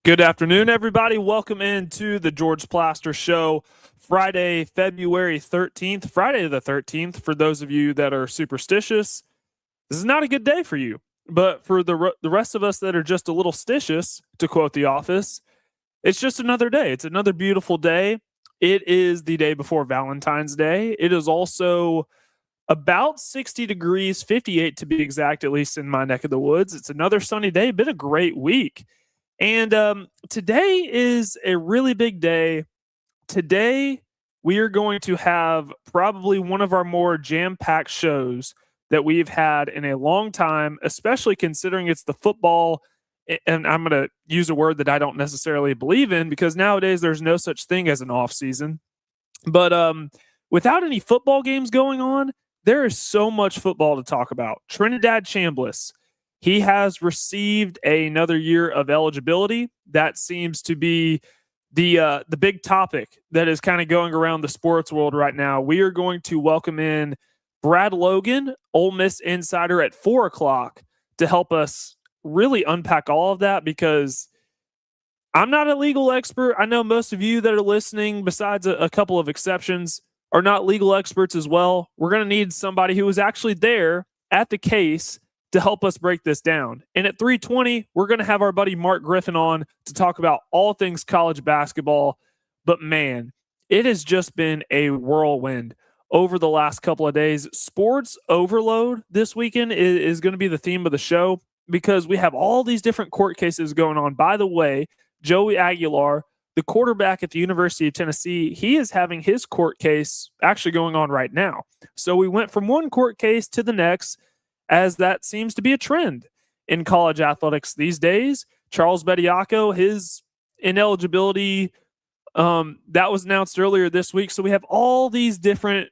Good afternoon, everybody. Welcome into the George Plaster Show, Friday, February 13th, Friday the 13th. For those of you that are superstitious, this is not a good day for you. But for the rest of us that are just a little stitious, to quote The Office, it's just another day. It's another beautiful day. It is the day before Valentine's Day. It is also about 60 degrees, 58 to be exact, at least in my neck of the woods. It's another sunny day. Been a great week. And today is a really big day. Today, we are going to have probably one of our more jam-packed shows that we've had in a long time, especially considering it's the football. And I'm going to use a word that I don't necessarily believe in because nowadays there's no such thing as an off season. But without any football games going on, there is so much football to talk about. Trinidad Chambliss, he has received another year of eligibility. That seems to be the big topic that is kind of going around the sports world right now. We are going to welcome in Brad Logan, Ole Miss insider, at 4 o'clock to help us really unpack all of that because I'm not a legal expert. I know most of you that are listening, besides a couple of exceptions, are not legal experts as well. We're going to need somebody who was actually there at the case to help us break this down. And at 3:20, we're going to have our buddy Mark Griffin on to talk about all things college basketball. But man, it has just been a whirlwind over the last couple of days. Sports overload this weekend is going to be the theme of the show because we have all these different court cases going on. By the way, Joey Aguilar, the quarterback at the University of Tennessee, he is having his court case actually going on right now. So we went from one court case to the next, as that seems to be a trend in college athletics these days. Charles Bediako, his ineligibility, that was announced earlier this week. So we have all these different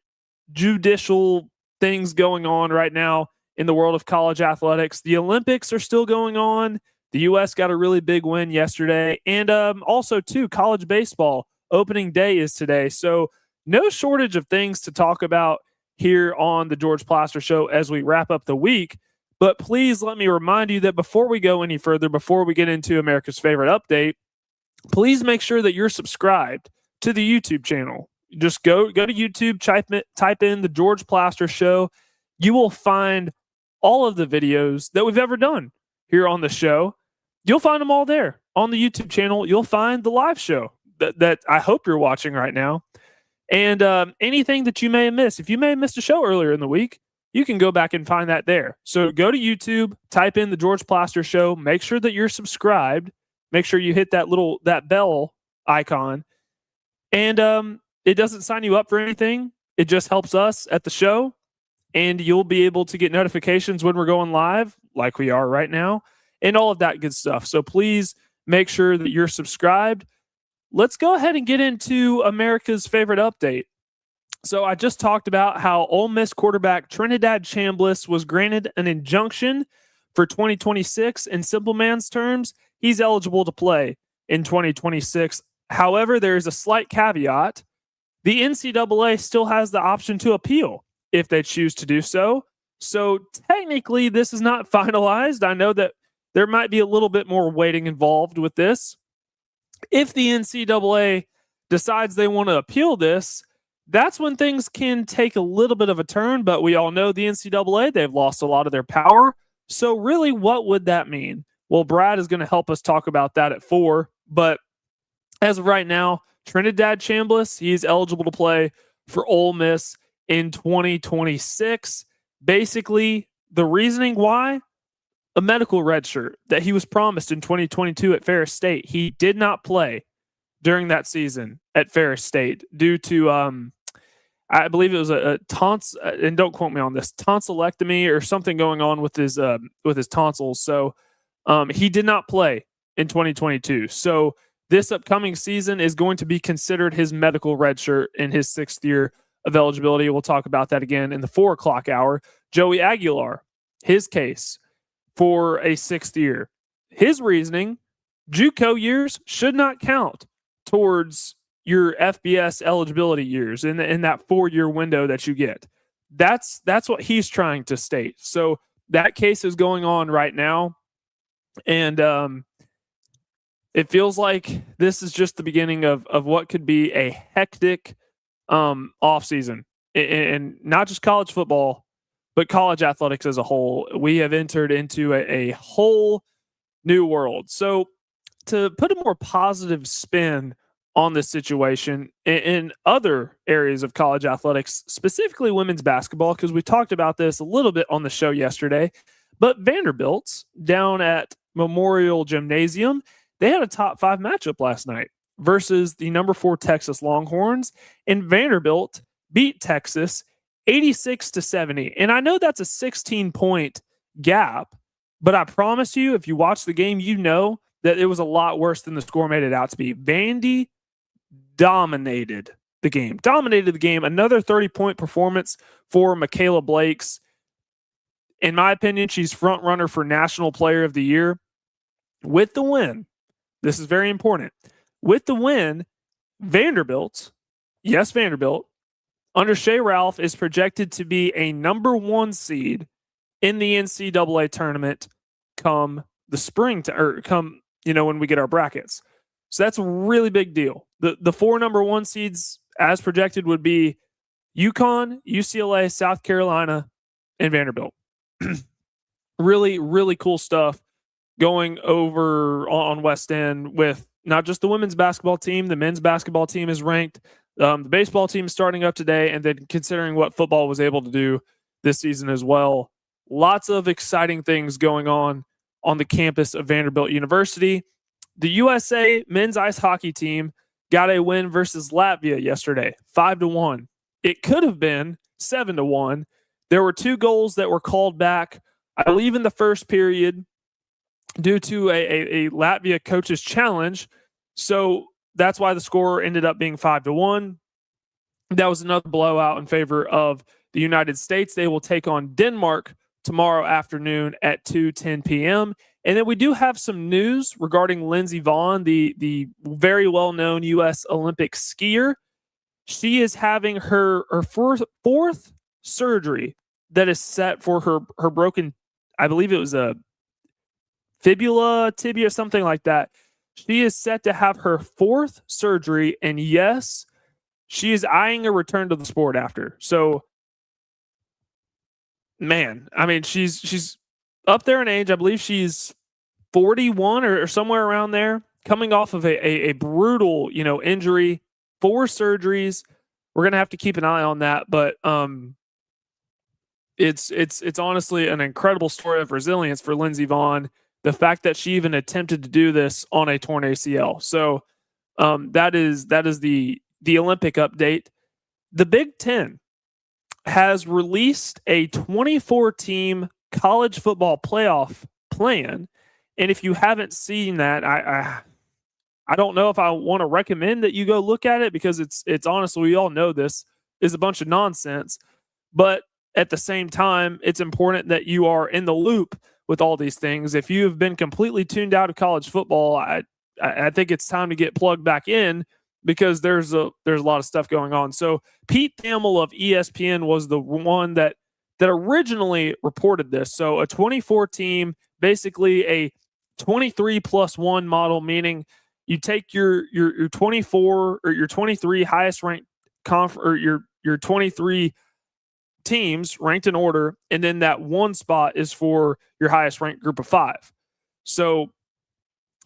judicial things going on right now in the world of college athletics. The Olympics are still going on. The U.S. got a really big win yesterday. And also, too, college baseball opening day is today. So no shortage of things to talk about here on the George Plaster Show as we wrap up the week. But please let me remind you that before we go any further, before we get into America's favorite update, please make sure that you're subscribed to the YouTube channel. Just go to YouTube, type in the George Plaster Show. You will find all of the videos that we've ever done here on the show. You'll find them all there on the YouTube channel. You'll find the live show that I hope you're watching right now. And anything that you may have missed, if you may have missed a show earlier in the week, you can go back and find that there. So go to YouTube, type in the George Plaster Show, make sure that you're subscribed, make sure you hit that bell icon. And it doesn't sign you up for anything. It just helps us at the show. And you'll be able to get notifications when we're going live, like we are right now, and all of that good stuff. So please make sure that you're subscribed. Let's go ahead and get into America's favorite update. So I just talked about how Ole Miss quarterback Trinidad Chambliss was granted an injunction for 2026. In simple man's terms, he's eligible to play in 2026. However, there is a slight caveat. The NCAA still has the option to appeal if they choose to do so. So technically, this is not finalized. I know that there might be a little bit more waiting involved with this. If the NCAA decides they want to appeal this, that's when things can take a little bit of a turn. But we all know the NCAA, they've lost a lot of their power. So really, what would that mean? Well, Brad is going to help us talk about that at 4. But as of right now, Trinidad Chambliss, he's eligible to play for Ole Miss in 2026. Basically, the reasoning why? A medical redshirt that he was promised in 2022 at Ferris State. He did not play during that season at Ferris State due to, I believe it was a and don't quote me on this, tonsillectomy or something going on with his tonsils. So he did not play in 2022. So this upcoming season is going to be considered his medical redshirt in his 6th year of eligibility. We'll talk about that again in the 4 o'clock hour. Joey Aguilar, his case for a 6th year. His reasoning, JUCO years should not count towards your FBS eligibility years in that 4-year window that you get. That's what he's trying to state. So that case is going on right now. And It feels like this is just the beginning of what could be a hectic offseason, and not just college football, but college athletics as a whole. We have entered into a whole new world. So, to put a more positive spin on this situation in other areas of college athletics, specifically women's basketball, because we talked about this a little bit on the show yesterday, but Vanderbilt down at Memorial Gymnasium, they had a top 5 matchup last night versus the number 4 Texas Longhorns, and Vanderbilt beat Texas 86-70. And I know that's a 16-point gap, but I promise you, if you watch the game, you know that it was a lot worse than the score made it out to be. Vandy dominated the game. Another 30-point performance for Michaela Blakes. In my opinion, she's front runner for National Player of the Year. With the win, this is very important. With the win, Vanderbilt, under Shea Ralph, is projected to be a number 1 seed in the NCAA tournament come the spring, when we get our brackets. So that's a really big deal. The 4 number 1 seeds, as projected, would be UConn, UCLA, South Carolina, and Vanderbilt. Really, really cool stuff going over on West End with not just the women's basketball team. The men's basketball team is ranked. The baseball team is starting up today, and then considering what football was able to do this season as well. Lots of exciting things going on the campus of Vanderbilt University. The USA men's ice hockey team got a win versus Latvia yesterday, 5-1. It could have been 7-1. There were 2 goals that were called back, I believe, in the first period due to a Latvia coach's challenge. So that's why the score ended up being 5-1. That was another blowout in favor of the United States. They will take on Denmark tomorrow afternoon at 2:10 p.m. And then we do have some news regarding Lindsey Vonn, the very well-known U.S. Olympic skier. She is having her fourth surgery that is set for her broken, I believe it was a fibula, tibia, something like that. She is set to have her 4th surgery, and yes, she is eyeing a return to the sport after. So, man, I mean, she's up there in age. I believe she's 41 or somewhere around there, coming off of a brutal, injury, 4 surgeries. We're gonna have to keep an eye on that, but it's honestly an incredible story of resilience for Lindsey Vonn. The fact that she even attempted to do this on a torn ACL. So that is the Olympic update. The Big Ten has released a 24-team college football playoff plan. And if you haven't seen that, I don't know if I want to recommend that you go look at it, because it's honestly, we all know this is a bunch of nonsense. But at the same time, it's important that you are in the loop with all these things. If you have been completely tuned out of college football, I think it's time to get plugged back in, because there's a lot of stuff going on. So Pete Thamel of ESPN was the one that originally reported this. So a 24 team, basically a 23+1 model, meaning you take your 24 or your 23 highest ranked or your 23 teams ranked in order, and then that one spot is for your highest ranked group of 5. So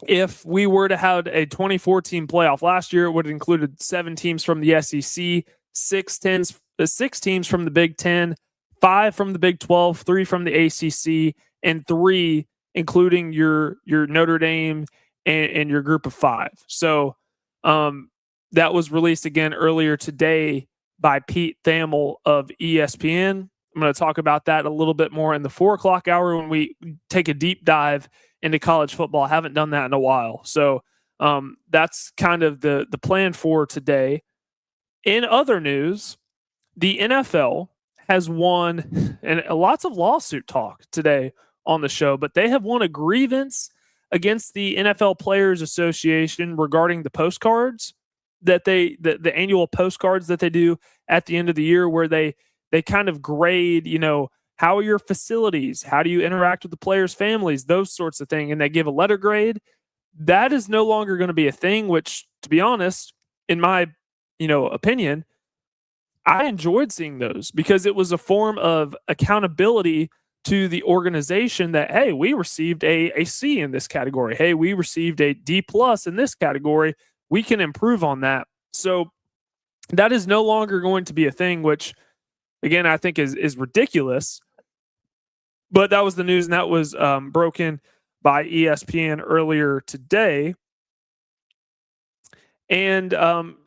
if we were to have a 24 team playoff last year, it would have included 7 teams from the SEC, 6 teams from the Big Ten, 5 from the Big 12, 3 from the ACC, and 3 including your Notre Dame and your group of 5. So that was released again earlier today by Pete Thamel of ESPN. I'm going to talk about that a little bit more in the 4:00 hour when we take a deep dive into college football. I haven't done that in a while. So that's kind of the plan for today. In other news, the NFL has won, and lots of lawsuit talk today on the show, but they have won a grievance against the NFL Players Association regarding the postcards that the annual postcards that they do at the end of the year, where they kind of grade, how are your facilities? How do you interact with the players' families? Those sorts of things. And they give a letter grade. that is no longer going to be a thing, which, to be honest, in my opinion, I enjoyed seeing those because it was a form of accountability to the organization that, hey, we received a C in this category. Hey, we received a D plus in this category. We can improve on that. So that is no longer going to be a thing, which again, I think is ridiculous. But that was the news, and that was broken by ESPN earlier today. And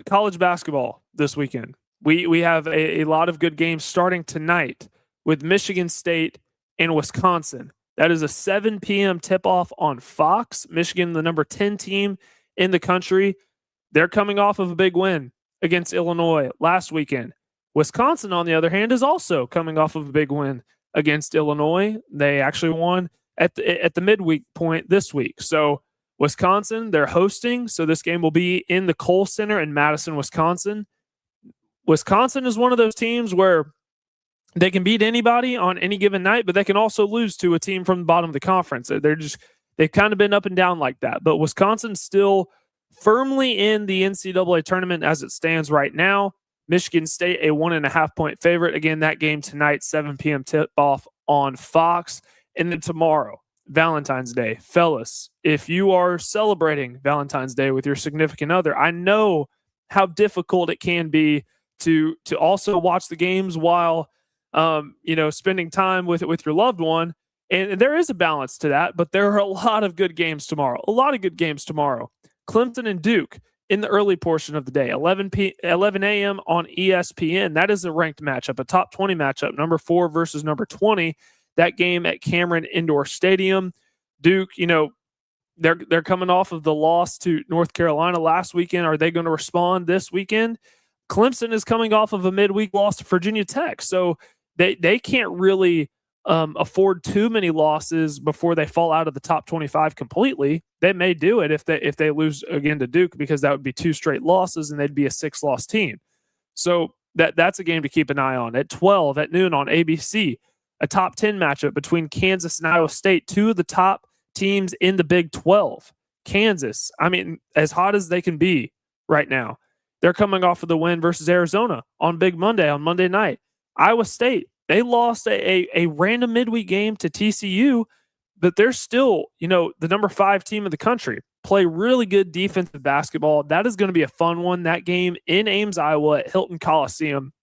college basketball this weekend. We have a lot of good games starting tonight with Michigan State and Wisconsin. That is a 7 p.m. tip-off on Fox. Michigan, the number 10 team in the country. They're coming off of a big win against Illinois last weekend. Wisconsin, on the other hand, is also coming off of a big win against Illinois. They actually won at the midweek point this week. So Wisconsin, they're hosting. So this game will be in the Kohl Center in Madison, Wisconsin. Wisconsin is one of those teams where they can beat anybody on any given night, but they can also lose to a team from the bottom of the conference. They've kind of been up and down like that. But Wisconsin's still firmly in the NCAA tournament as it stands right now. Michigan State, a 1.5 point favorite. Again, that game tonight, 7 p.m. tip-off on Fox. And then tomorrow, Valentine's Day. Fellas, if you are celebrating Valentine's Day with your significant other, I know how difficult it can be to also watch the games while spending time with your loved one. And there is a balance to that, but there are a lot of good games tomorrow. Clemson and Duke in the early portion of the day, 11 a.m. on ESPN. That is a ranked matchup, a top 20 matchup, number 4 versus number 20. That game at Cameron Indoor Stadium. Duke, they're coming off of the loss to North Carolina last weekend. Are they going to respond this weekend? Clemson is coming off of a midweek loss to Virginia Tech. So they can't really afford too many losses before they fall out of the top 25 completely. They may do it if they lose again to Duke, because that would be 2 straight losses and they'd be a 6-loss team. So that's a game to keep an eye on. At 12 at noon on ABC, a top 10 matchup between Kansas and Iowa State, 2 of the top teams in the Big 12. Kansas, as hot as they can be right now, they're coming off of the win versus Arizona on Big Monday, on Monday night. Iowa State, they lost a random midweek game to TCU, but they're still, the number 5 team in the country. Play really good defensive basketball. That is going to be a fun one. That game in Ames, Iowa at Hilton Coliseum.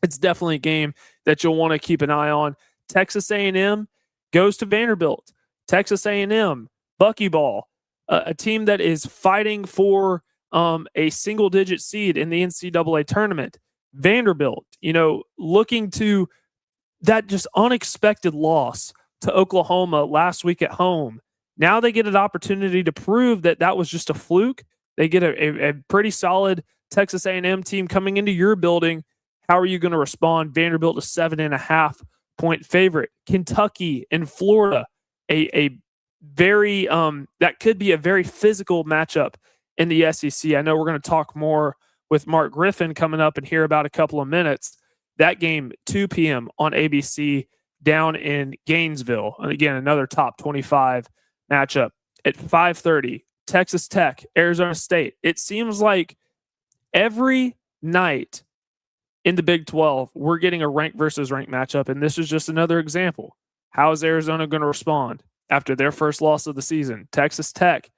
It's definitely a game that you'll want to keep an eye on. Texas A&M goes to Vanderbilt. Texas A&M, Buckyball, a team that is fighting for a single-digit seed in the NCAA tournament. Vanderbilt, looking to that just unexpected loss to Oklahoma last week at home. Now they get an opportunity to prove that was just a fluke. They get a pretty solid Texas A&M team coming into your building. How are you going to respond? Vanderbilt a 7.5 point favorite. Kentucky and Florida, a very that could be a very physical matchup in the SEC. I know we're going to talk more with Mark Griffin coming up in here about a couple of minutes. That game, 2 p.m. on ABC down in Gainesville. And again, another top 25 matchup. At 5:30, Texas Tech, Arizona State. It seems like every night in the Big 12, we're getting a ranked versus ranked matchup, and this is just another example. How is Arizona going to respond after their first loss of the season? Texas Tech,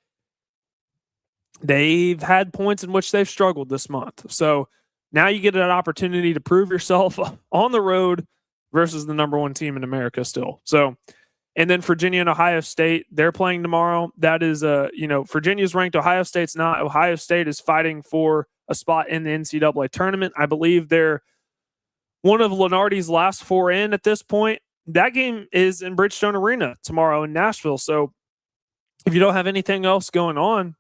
they've had points in which they've struggled this month. So now you get an opportunity to prove yourself on the road versus the number 1 team in America still. So, and then Virginia and Ohio State, they're playing tomorrow. That is, Virginia's ranked, Ohio State's not. Ohio State is fighting for a spot in the NCAA tournament. I believe they're one of Lenardi's last 4 in at this point. That game is in Bridgestone Arena tomorrow in Nashville. So if you don't have anything else going on,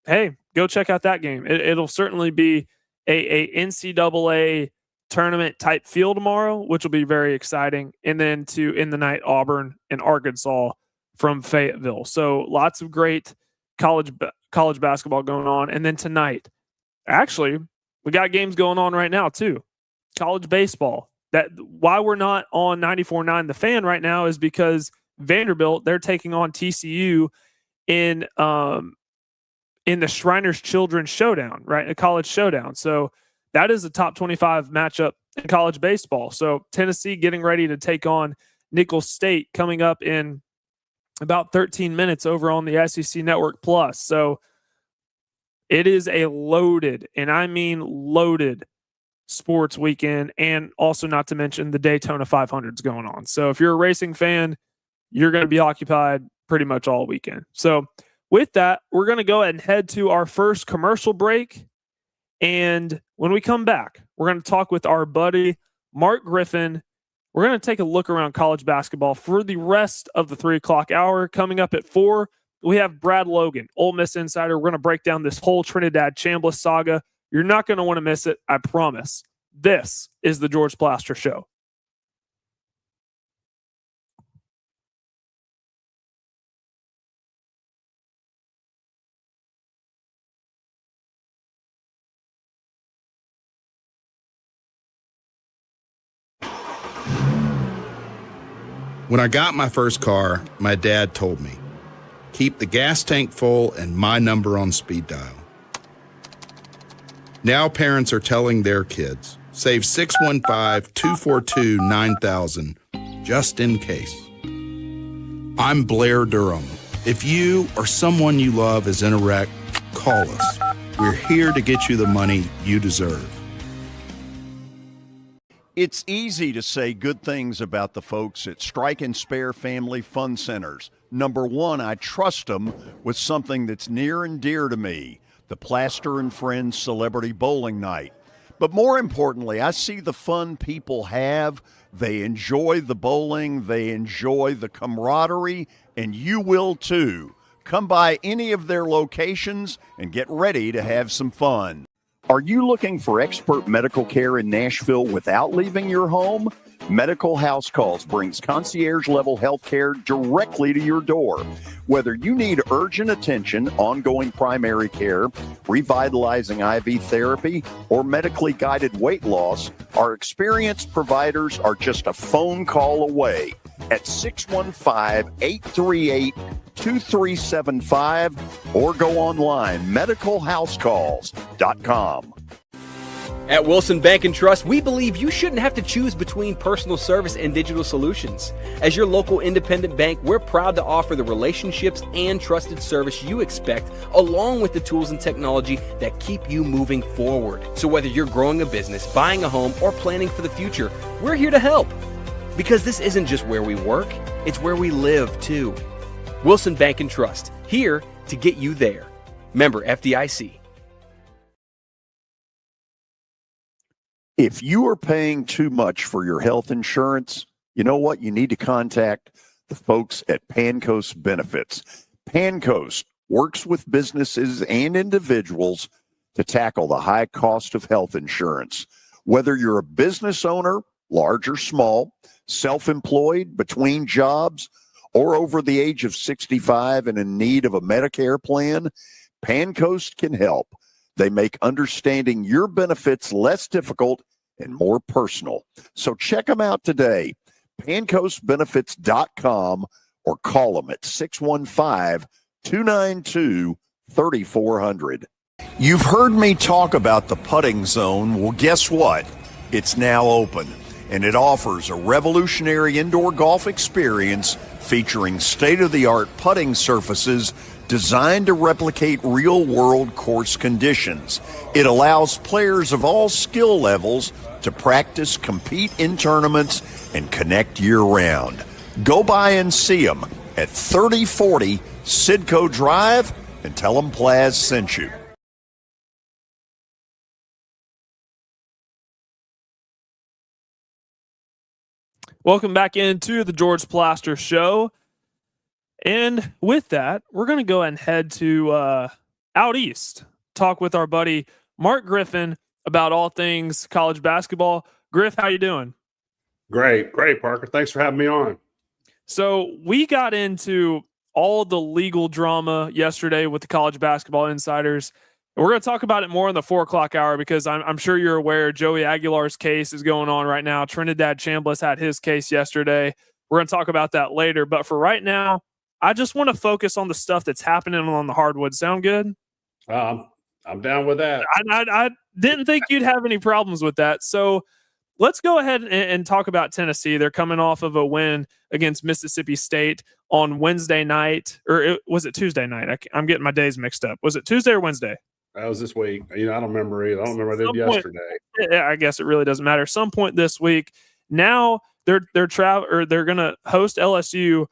hey, go check out that game. It'll certainly be a NCAA tournament type feel tomorrow, which will be very exciting. And then in the night, Auburn and Arkansas from Fayetteville. So lots of great college basketball going on. And then tonight, actually, we got games going on right now too. College baseball. That why we're not on 94.9 The Fan right now is because Vanderbilt, they're taking on TCU in in the Shriners Children's Showdown, right? A college showdown. So that is a top 25 matchup in college baseball. So Tennessee getting ready to take on Nicholls State coming up in about 13 minutes over on the SEC Network Plus. So it is a loaded, and I mean loaded, sports weekend, and also not to mention the Daytona 500's going on. So if you're a racing fan, you're going to be occupied pretty much all weekend. So with that, we're going to go ahead and head to our first commercial break. And when we come back, we're going to talk with our buddy, Mark Griffin. We're going to take a look around college basketball for the rest of the 3 o'clock hour. Coming up at 4, we have Brad Logan, Ole Miss Insider. We're going to break down this whole Trinidad Chambliss saga. You're not going to want to miss it, I promise. This is the George Plaster Show. When I got my first car, my dad told me, keep the gas tank full and my number on speed dial. Now parents are telling their kids, save 615-242-9000 just in case. I'm Blair Durham. If you or someone you love is in a wreck, call us. We're here to get you the money you deserve. It's easy to say good things about the folks at Strike and Spare Family Fun Centers. Number one, I trust them with something that's near and dear to me, the Plaster and Friends Celebrity Bowling Night. But more importantly, I see the fun people have. They enjoy the bowling, they enjoy the camaraderie, and you will too. Come by any of their locations and get ready to have some fun. Are you looking for expert medical care in Nashville without leaving your home? Medical House Calls brings concierge-level health care directly to your door. Whether you need urgent attention, ongoing primary care, revitalizing IV therapy, or medically guided weight loss, our experienced providers are just a phone call away at 615-838-2375 or go online, medicalhousecalls.com. At Wilson Bank and Trust, we believe you shouldn't have to choose between personal service and digital solutions. As your local independent bank, we're proud to offer the relationships and trusted service you expect, along with the tools and technology that keep you moving forward. So whether you're growing a business, buying a home, or planning for the future, we're here to help. Because this isn't just where we work, it's where we live too. Wilson Bank and Trust, here to get you there. Member FDIC. If you are paying too much for your health insurance, you know what? You need to contact the folks at Pancoast Benefits. Pancoast works with businesses and individuals to tackle the high cost of health insurance. Whether you're a business owner, large or small, self-employed, between jobs, or over the age of 65 and in need of a Medicare plan, Pancoast can help. They make understanding your benefits less difficult and more personal. So check them out today, pancoastbenefits.com, or call them at 615-292-3400. You've heard me talk about the putting zone. Well, guess what? It's now open, and it offers a revolutionary indoor golf experience featuring state-of-the-art putting surfaces designed to replicate real-world course conditions. It allows players of all skill levels to practice, compete in tournaments, and connect year-round. Go by and see them at 3040 Sidco Drive and tell them Plaz sent you. Welcome back into the George Plaster Show. And with that, we're going to go and head to out east, talk with our buddy Mark Griffin about all things college basketball. Griff, how you doing? Great, Parker. Thanks for having me on. So we got into all the legal drama yesterday with the college basketball insiders. And we're going to talk about it more in the 4 o'clock hour because I'm sure you're aware Joey Aguilar's case is going on right now. Trinidad Chambliss had his case yesterday. We're going to talk about that later. But for right now, I just want to focus on the stuff that's happening on the hardwood. Sound good? I'm down with that. I didn't think you'd have any problems with that. So let's go ahead and talk about Tennessee. They're coming off of a win against Mississippi State on Wednesday night, or was it Tuesday night? I'm getting my days mixed up. Was it Tuesday or Wednesday? That was this week. I don't remember either. I don't remember what I did yesterday. Yeah, I guess it really doesn't matter. Some point this week. Now they're going to host LSU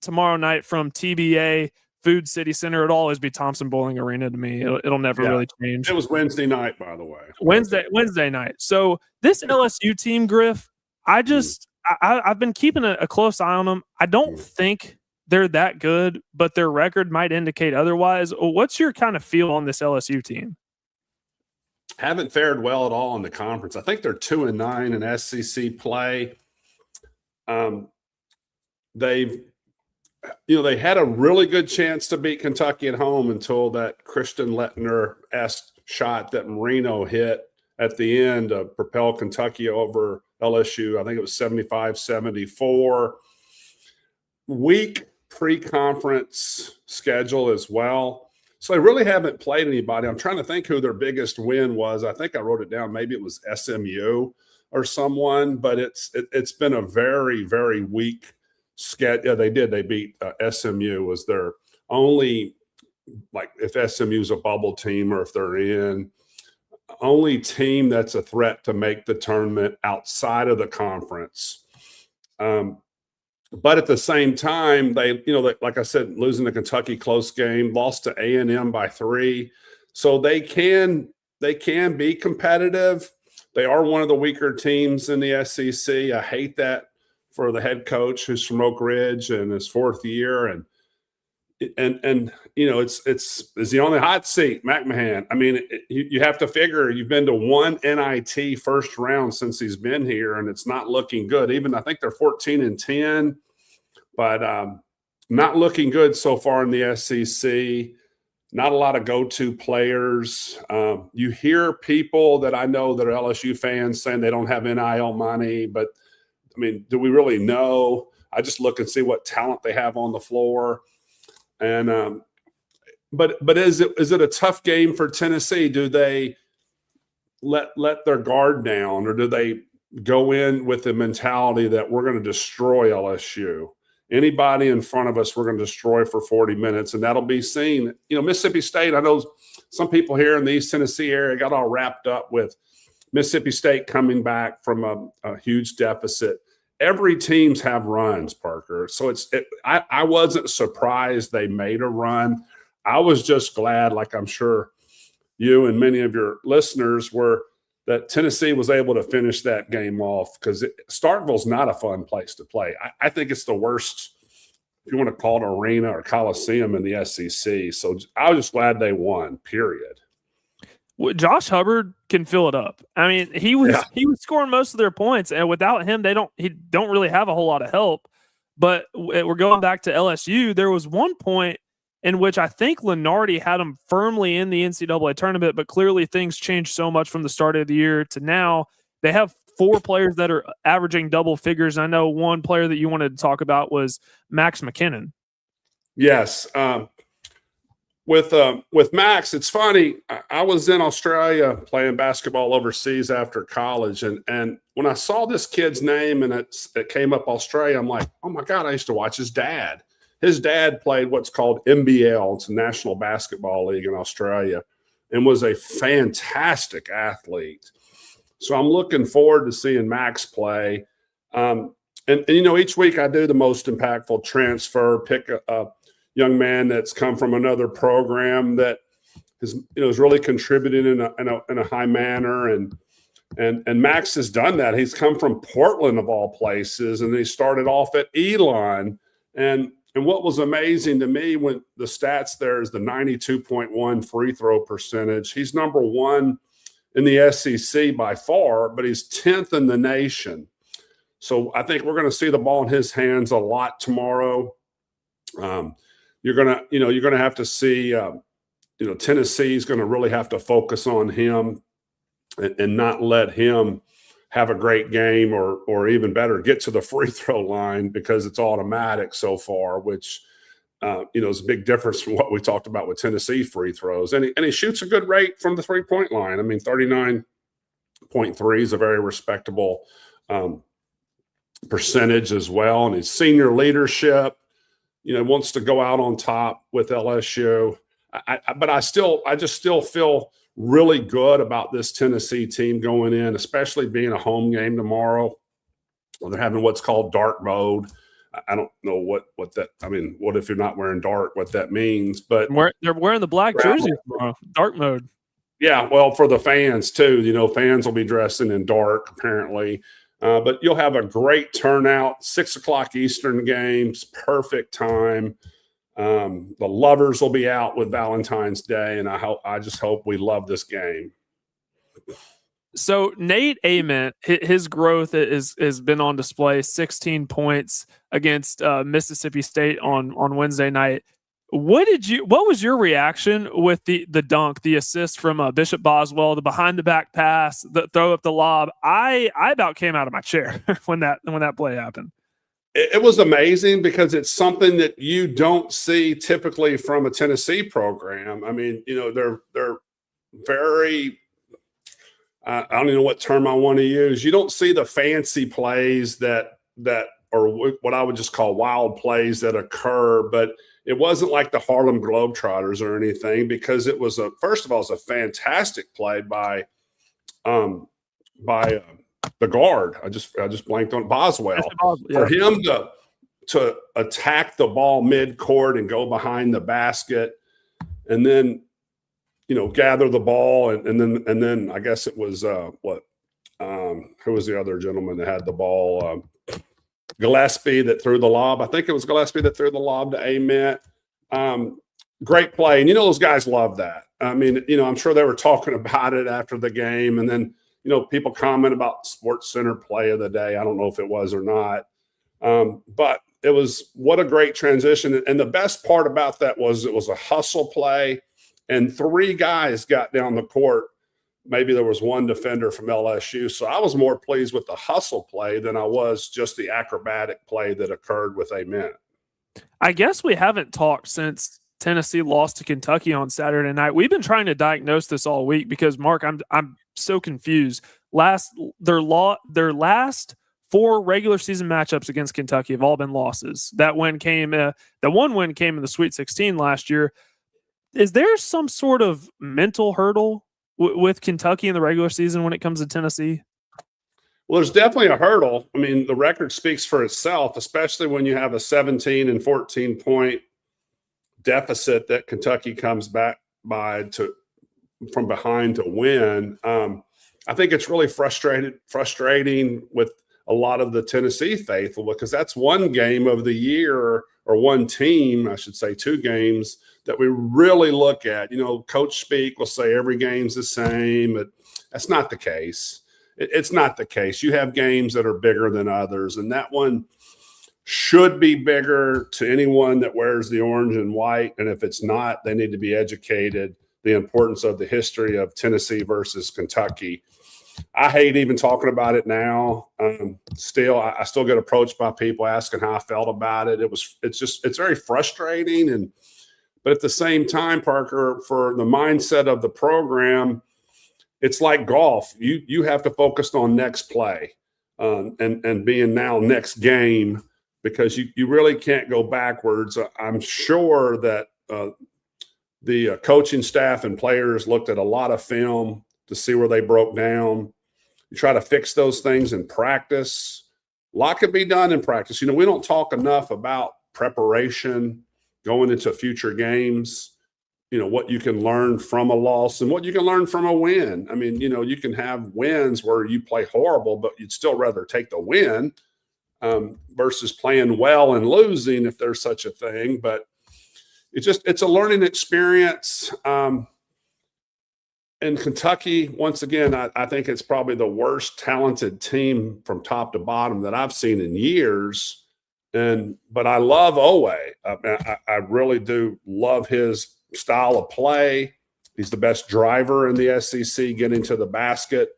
tomorrow night from TBA Food City Center. It'll always be Thompson Bowling Arena to me. It'll never really change. It was Wednesday night, by the way. Wednesday night. So this LSU team, Griff, I've been keeping a close eye on them. I don't think they're that good, but their record might indicate otherwise. What's your kind of feel on this LSU team? Haven't fared well at all in the conference. I think they're 2-9 in SEC play. They had a really good chance to beat Kentucky at home until that Christian Lettner-esque shot that Marino hit at the end to propel Kentucky over LSU. I think it was 75-74. Weak pre-conference schedule as well. So they really haven't played anybody. I'm trying to think who their biggest win was. I think I wrote it down. Maybe it was SMU or someone, but it's been a very, very weak schedule. Yeah, they did. They beat SMU was their only, like if SMU's a bubble team or if they're in, only team that's a threat to make the tournament outside of the conference. But at the same time, they like I said, losing the Kentucky close game, lost to A&M by 3. So they can be competitive. They are one of the weaker teams in the SEC. I hate that for the head coach who's from Oak Ridge and his 4th year. And is he on the hot seat, McMahon? I mean, you have to figure you've been to one NIT first round since he's been here, and it's not looking good. Even I think they're 14-10, but not looking good so far in the SEC. Not a lot of go-to players. You hear people that I know that are LSU fans saying they don't have NIL money, but I mean, do we really know? I just look and see what talent they have on the floor. And but is it a tough game for Tennessee? Do they let their guard down, or do they go in with the mentality that we're going to destroy LSU? Anybody in front of us, we're going to destroy for 40 minutes, and that'll be seen. Mississippi State, I know some people here in the East Tennessee area got all wrapped up with Mississippi State coming back from a huge deficit. Every teams have runs, Parker. So I wasn't surprised they made a run. I was just glad, like I'm sure you and many of your listeners were, that Tennessee was able to finish that game off, because Starkville's not a fun place to play. I think it's the worst, if you want to call it an arena or coliseum in the SEC. So I was just glad they won, period. Josh Hubbard can fill it up. I mean, he was scoring most of their points, and without him, they don't really have a whole lot of help. But we're going back to LSU. There was one point in which I think Lenardi had them firmly in the NCAA tournament, but clearly things changed so much from the start of the year to now. They have 4 players that are averaging double figures. I know one player that you wanted to talk about was Max McKinnon. Yes. With Max, it's funny. I was in Australia playing basketball overseas after college, and when I saw this kid's name and it came up Australia, I'm like, oh my God, I used to watch his dad. His dad played what's called NBL, it's a National Basketball League in Australia, and was a fantastic athlete. So I'm looking forward to seeing Max play. And each week I do the most impactful transfer, pick a young man that's come from another program that is really contributed in a high manner, and Max has done that. He's come from Portland of all places, and he started off at Elon. And what was amazing to me, when the stats there is the 92.1 free throw percentage. He's number 1 in the SEC by far, but he's 10th in the nation. So I think we're going to see the ball in his hands a lot tomorrow. You're gonna have to see, Tennessee's going to really have to focus on him and not let him have a great game, or even better, get to the free throw line, because it's automatic so far, which It's a big difference from what we talked about with Tennessee free throws. And he shoots a good rate from the 3-point line. I mean, 39.3 is a very respectable percentage as well. And his senior leadership, wants to go out on top with LSU. But I just still feel really good about this Tennessee team going in, especially being a home game tomorrow. They're having what's called dark mode. I don't know what that. I mean, what if you're not wearing dark? What that means? But they're wearing the black jerseys tomorrow. Dark mode. Yeah, well, for the fans too. Fans will be dressing in dark apparently. But you'll have a great turnout. 6:00 Eastern games, perfect time. The lovers will be out with Valentine's Day, and I just hope we love this game. So Nate Ament, his growth has been on display. 16 points against Mississippi State on Wednesday night. What was your reaction with the dunk, the assist from Bishop Boswell, the behind the back pass, the throw up the lob? I about came out of my chair when that play happened. It was amazing because it's something that you don't see typically from a Tennessee program. I mean, they're very I don't even know what term I want to use. You don't see the fancy plays that or what I would just call wild plays that occur, but it wasn't like the Harlem Globetrotters or anything, because it was first of all, it was a fantastic play by the guard. I just blanked on Boswell. Yeah. For him to attack the ball mid-court and go behind the basket, and then gather the ball, and then I guess it was who was the other gentleman that had the ball? Gillespie that threw the lob. I think it was Gillespie that threw the lob to Ament. Great play. And those guys love that. I mean, I'm sure they were talking about it after the game. And then, people comment about Sports Center play of the day. I don't know if it was or not. But it was what a great transition. And the best part about that was it was a hustle play, and 3 guys got down the court. Maybe there was one defender from LSU. So I was more pleased with the hustle play than I was just the acrobatic play that occurred with Ament. I guess we haven't talked since Tennessee lost to Kentucky on Saturday night. We've been trying to diagnose this all week because, Mark, I'm so confused. Their last 4 regular season matchups against Kentucky have all been losses. The one win came in the Sweet 16 last year. Is there some sort of mental hurdle with Kentucky in the regular season when it comes to Tennessee? Well, there's definitely a hurdle. I mean, the record speaks for itself, especially when you have a 17 and 14 point deficit that Kentucky comes back from behind to win. I think it's really frustrating with a lot of the Tennessee faithful, because that's one game of the year, or one team, I should say, 2 games that we really look at. Coach speak will say every game's the same, but that's not the case. It's not the case. You have games that are bigger than others, and that one should be bigger to anyone that wears the orange and white. And if it's not, they need to be educated the importance of the history of Tennessee versus Kentucky. I hate even talking about it now. I still get approached by people asking how I felt about it. It's very frustrating. But at the same time, Parker, for the mindset of the program, it's like golf. You have to focus on next play and being now next game, because you really can't go backwards. I'm sure that the coaching staff and players looked at a lot of film to see where they broke down. You try to fix those things in practice. A lot can be done in practice. We don't talk enough about preparation going into future games, what you can learn from a loss and what you can learn from a win. I mean, you can have wins where you play horrible, but you'd still rather take the win versus playing well and losing, if there's such a thing. But it's a learning experience. In Kentucky, once again, I think it's probably the worst talented team from top to bottom that I've seen in years. But I love Owe. I really do love his style of play. He's the best driver in the SEC getting to the basket.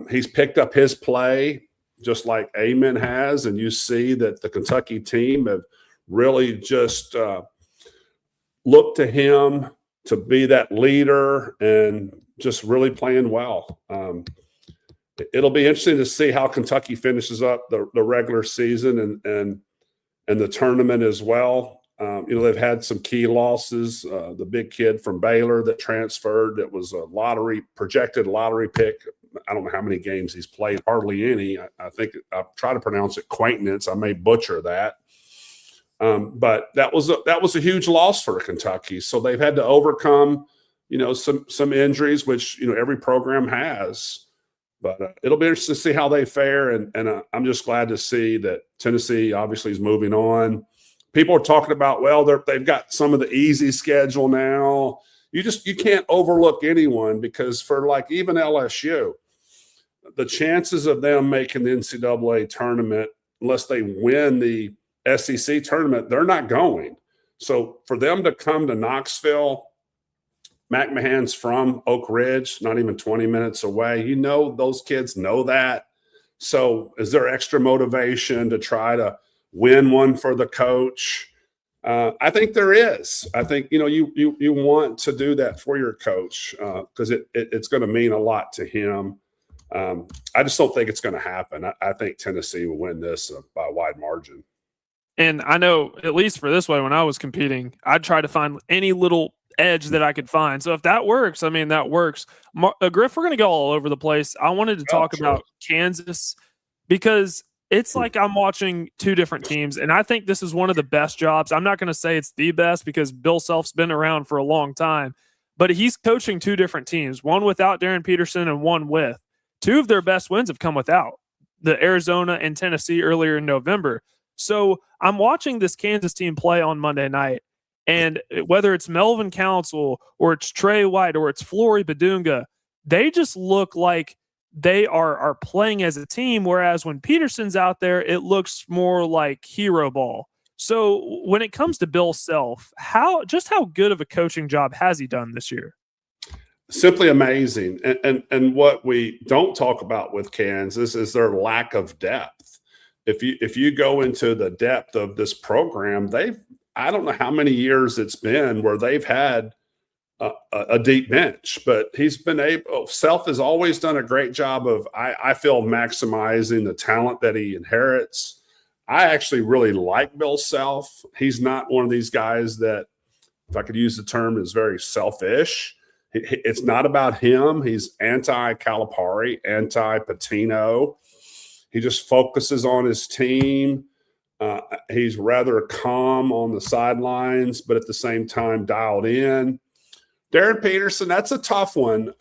He's picked up his play just like Ament has, and you see that the Kentucky team have really just look to him to be that leader and just really playing well. It'll be interesting to see how Kentucky finishes up the regular season and the tournament as well. They've had some key losses. The big kid from Baylor that transferred, that was a projected lottery pick. I don't know how many games he's played, hardly any. I think I try to pronounce it Quaintance. I may butcher that. But that was a huge loss for Kentucky. So they've had to overcome, some injuries, which, every program has. But it'll be interesting to see how they fare. And I'm just glad to see that Tennessee obviously is moving on. People are talking about, well, they've got some of the easy schedule now. You can't overlook anyone, because for like even LSU, the chances of them making the NCAA tournament, unless they win the SEC tournament, they're not going. So for them to come to Knoxville, McMahon's from Oak Ridge, not even 20 minutes away. Those kids know that. So is there extra motivation to try to win one for the coach? I think there is. I think, you want to do that for your coach because it's going to mean a lot to him. I just don't think it's going to happen. I think Tennessee will win this by a wide margin. And I know, at least for this way, when I was competing, I'd try to find any little edge that I could find. So if that works, that works. Griff, we're going to go all over the place. I wanted to talk about Kansas, because it's like I'm watching two different teams, and I think this is one of the best jobs. I'm not going to say it's the best, because Bill Self's been around for a long time, but he's coaching two different teams, one without Darren Peterson and one with. Two of their best wins have come without, the Arizona and Tennessee earlier in November. So I'm watching this Kansas team play on Monday night, and whether it's Melvin Council or it's Trey White or it's Flory Badunga, they just look like they are playing as a team, whereas when Peterson's out there, it looks more like hero ball. So when it comes to Bill Self, how good of a coaching job has he done this year? Simply amazing. And what we don't talk about with Kansas is their lack of depth. If you go into the depth of this program, I don't know how many years it's been where they've had a deep bench, but Self has always done a great job of, I feel, maximizing the talent that he inherits. I actually really like Bill Self. He's not one of these guys that, if I could use the term, is very selfish. It's not about him. He's anti-Calipari, anti-Patino. He just focuses on his team. He's rather calm on the sidelines, but at the same time dialed in. Darren Peterson, that's a tough one.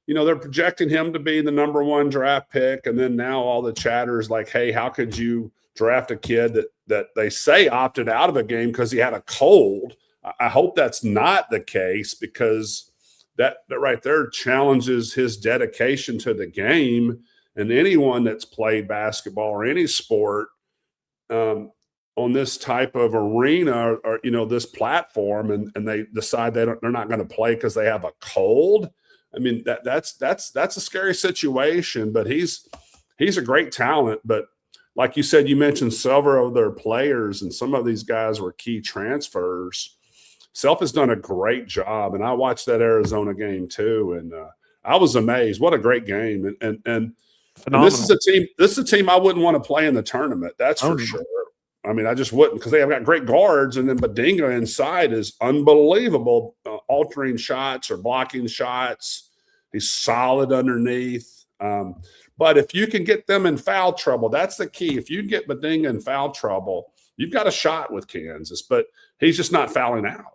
They're projecting him to be the number one draft pick, and then now all the chatter is like, hey, how could you draft a kid that they say opted out of a game because he had a cold? I hope that's not the case, because that right there challenges his dedication to the game. And anyone that's played basketball or any sport on this type of arena or this platform, and they decide they're not going to play because they have a cold. That's a scary situation. But he's a great talent. But like you said, you mentioned several of their players, and some of these guys were key transfers. Self has done a great job, and I watched that Arizona game too, and I was amazed. What a great game! And this is a team I wouldn't want to play in the tournament. That's for sure. I just wouldn't, because they have got great guards, and then Badinga inside is unbelievable, altering shots or blocking shots. He's solid underneath. But if you can get them in foul trouble, that's the key. If you get Badinga in foul trouble, you've got a shot with Kansas, but he's just not fouling out.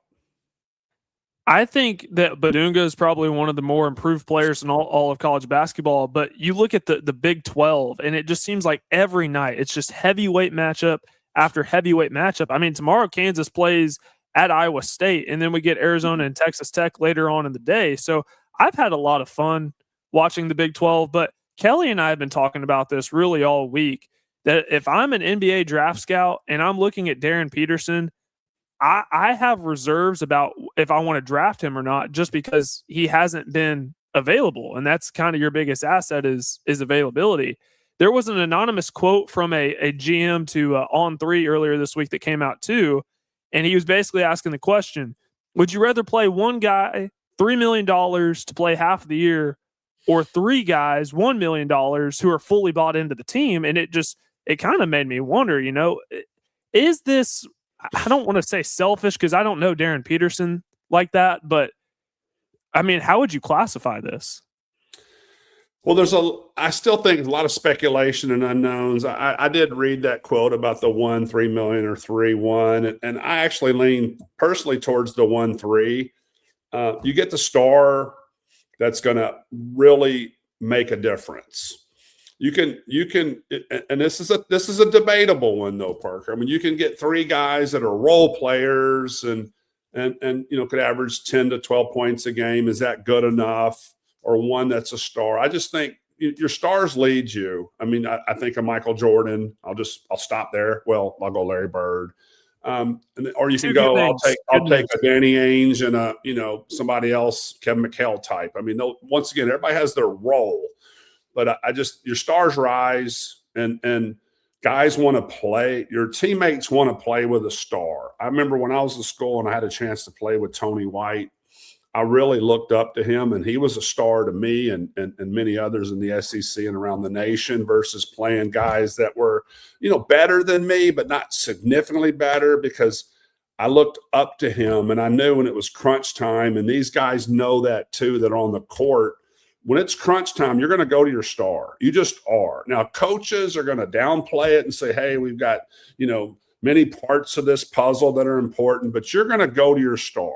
I think that Badunga is probably one of the more improved players in all of college basketball, but you look at the Big 12, and it just seems like every night it's just heavyweight matchup after heavyweight matchup. Tomorrow Kansas plays at Iowa State, and then we get Arizona and Texas Tech later on in the day. So I've had a lot of fun watching the Big 12, but Kelly and I have been talking about this really all week, that if I'm an NBA draft scout and I'm looking at Darren Peterson, I have reserves about if I want to draft him or not, just because he hasn't been available. And that's kind of your biggest asset is availability. there was an anonymous quote from a GM to On3 earlier this week that came out too. And he was basically asking the question, would you rather play one guy $3 million to play half of the year, or three guys $1 million who are fully bought into the team? And it kind of made me wonder, is this, I don't want to say selfish because I don't know Darren Peterson like that, but I mean, how would you classify this? Well, I still think a lot of speculation and unknowns. I did read that quote about the 1-3 million or 3-1, and I actually lean personally towards the 1-3. You get the star that's going to really make a difference. You can, and this is a debatable one though, Parker. I mean, you can get three guys that are role players and could average 10 to 12 points a game. Is that good enough? Or one that's a star? I just think your stars lead you. I mean, I think of Michael Jordan. I'll stop there. Well, I'll go Larry Bird. Or you can go, I'll take a Danny Ainge and somebody else, Kevin McHale type. I mean, once again, everybody has their role, but your stars rise and guys want to play. Your teammates want to play with a star. I remember when I was in school and I had a chance to play with Tony White, I really looked up to him, and he was a star to me and many others in the SEC and around the nation, versus playing guys that were, better than me, but not significantly better, because I looked up to him and I knew when it was crunch time, and these guys know that too, that are on the court. When it's crunch time, you're going to go to your star. You just are. Now, coaches are going to downplay it and say, hey, we've got, many parts of this puzzle that are important, but you're going to go to your star.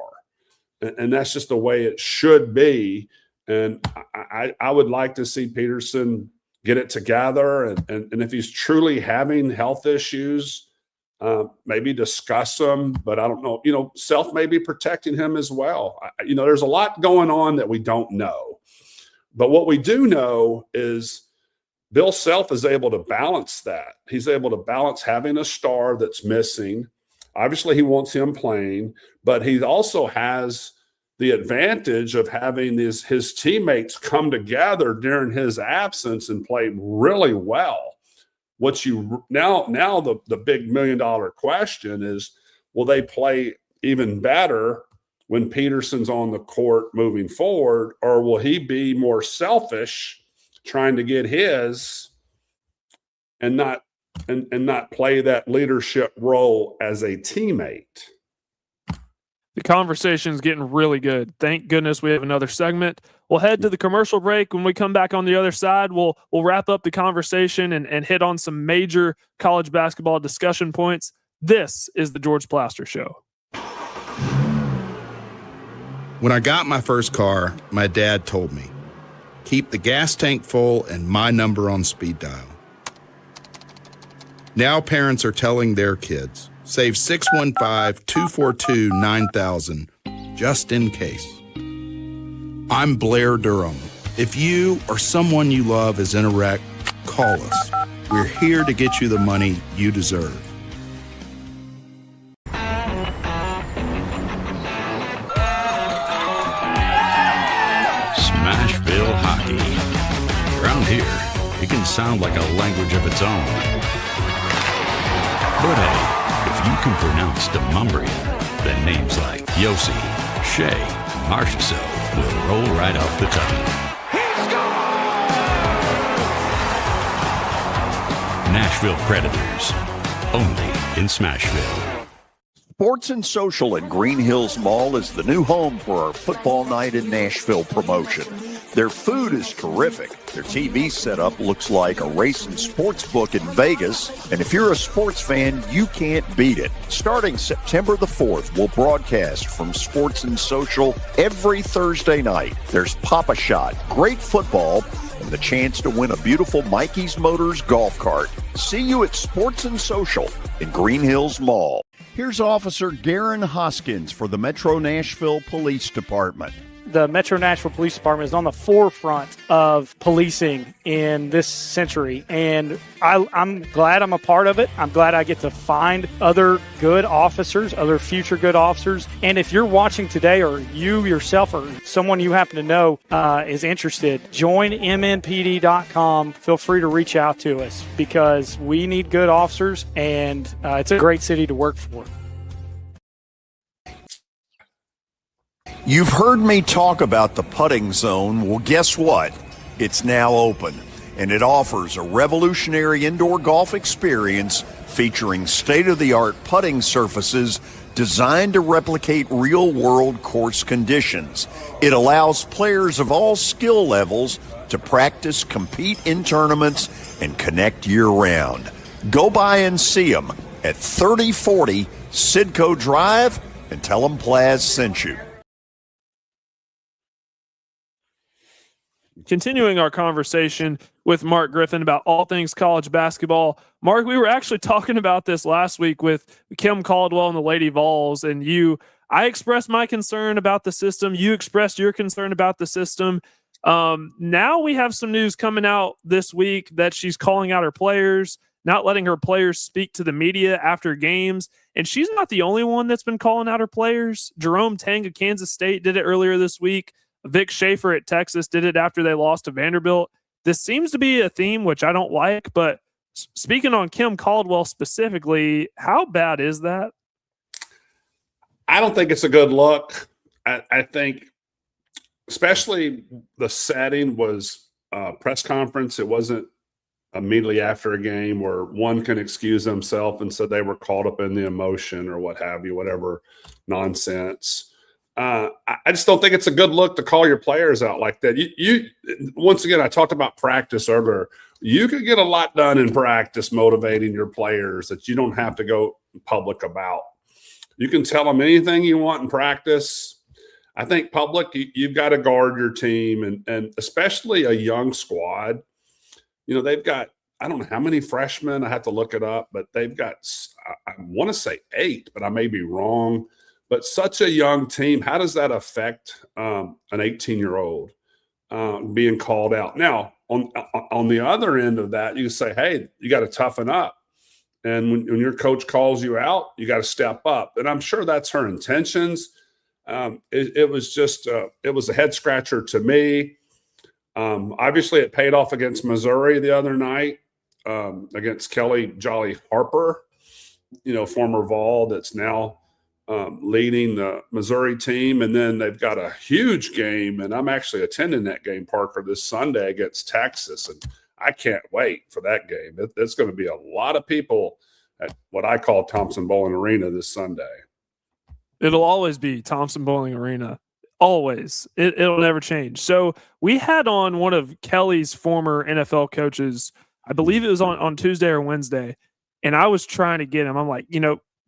And that's just the way it should be. And I would like to see Peterson get it together. And if he's truly having health issues, maybe discuss them. But I don't know, Self may be protecting him as well. There's a lot going on that we don't know. But what we do know is Bill Self is able to balance that. He's able to balance having a star that's missing. Obviously, he wants him playing, but he also has the advantage of having his teammates come together during his absence and play really well. Now the big $1 million question is, will they play even better when Peterson's on the court moving forward, or will he be more selfish trying to get his and not play that leadership role as a teammate? The conversation's getting really good. Thank goodness we have another segment. We'll head to the commercial break. When we come back on the other side, we'll wrap up the conversation and hit on some major college basketball discussion points. This is the George Plaster Show. When I got my first car, my dad told me, keep the gas tank full and my number on speed dial. Now parents are telling their kids, save 615-242-9000 just in case. I'm Blair Durham. If you or someone you love is in a wreck, call us. We're here to get you the money you deserve. Smashville hockey. Around here, it can sound like a language of its own. But hey, if you can pronounce Demumbrian, then names like Yossi, Shea, Marchessault will roll right off the tongue. Nashville Predators, only in Smashville. Sports and Social at Green Hills Mall is the new home for our Football Night in Nashville promotion. Their food is terrific. Their TV setup looks like a racing sports book in Vegas. And if you're a sports fan, you can't beat it. Starting September the 4th, we'll broadcast from Sports and Social every Thursday night. There's Pop-A-Shot, great football, and the chance to win a beautiful Mikey's Motors golf cart. See you at Sports and Social in Green Hills Mall. Here's Officer Garen Hoskins for the Metro Nashville Police Department. the Metro Nashville Police Department is on the forefront of policing in this century, and I'm glad I'm a part of it. I'm glad I get to find other good officers, other future good officers. And if you're watching today, or you yourself or someone you happen to know is interested, join MNPD.com. Feel free to reach out to us because we need good officers, and it's a great city to work for. You've heard me talk about the putting zone. Well, guess what? It's now open, and it offers a revolutionary indoor golf experience featuring state-of-the-art putting surfaces designed to replicate real-world course conditions. It allows players of all skill levels to practice, compete in tournaments, and connect year-round. Go by and see them at 3040 Sidco Drive and tell them Plaz sent you. Continuing our conversation with Mark Griffin about all things college basketball. Mark, we were actually talking about this last week with Kim Caldwell and the Lady Vols, and I expressed my concern about the system. You expressed your concern about the system. Now we have some news coming out this week that she's calling out her players, not letting her players speak to the media after games. And she's not the only one that's been calling out her players. Jerome Tang of Kansas State did it earlier this week. Vic Schaefer at Texas did it after they lost to Vanderbilt. This seems to be a theme, which I don't like, but speaking on Kim Caldwell specifically, how bad is that? I don't think it's a good look. I think especially the setting was a press conference. It wasn't immediately after a game where one can excuse themselves and said they were caught up in the emotion or what have you, whatever nonsense. I just don't think it's a good look to call your players out like that. You once again, I talked about practice earlier. You could get a lot done in practice motivating your players that you don't have to go public about. You can tell them anything you want in practice. I think public, you've got to guard your team, and especially a young squad. You know, they've got, I don't know how many freshmen. I have to look it up, but they've got, I want to say 8, but I may be wrong. But such a young team, how does that affect an 18-year-old being called out? Now, on the other end of that, you say, hey, you got to toughen up. And when your coach calls you out, you got to step up. And I'm sure that's her intentions. It was just it was a head scratcher to me. Obviously, it paid off against Missouri the other night against Kelly Jolly Harper, former Vol that's now leading the Missouri team. And then they've got a huge game, and I'm actually attending that game, Parker, this Sunday against Texas. And I can't wait for that game. There's going to be a lot of people at what I call Thompson Bowling Arena this Sunday. It'll always be Thompson Bowling Arena. Always. It'll never change. So we had on one of Kelly's former NFL coaches, I believe it was on Tuesday or Wednesday, and I was trying to get him. I'm like,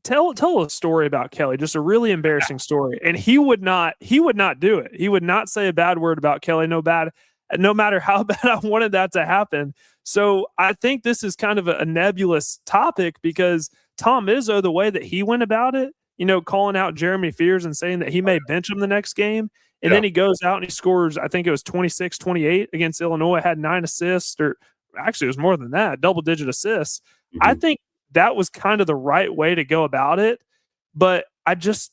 tell a story about Kelly, just a really embarrassing story. And he would not do it. He would not say a bad word about Kelly, no matter how bad I wanted that to happen. So I think this is kind of a nebulous topic because Tom Izzo, the way that he went about it, calling out Jeremy Fears and saying that he may bench him the next game. And then he goes out and he scores, I think it was 26-28 against Illinois, had 9 assists, or actually it was more than that, double-digit assists. Mm-hmm. I think that was kind of the right way to go about it. But it's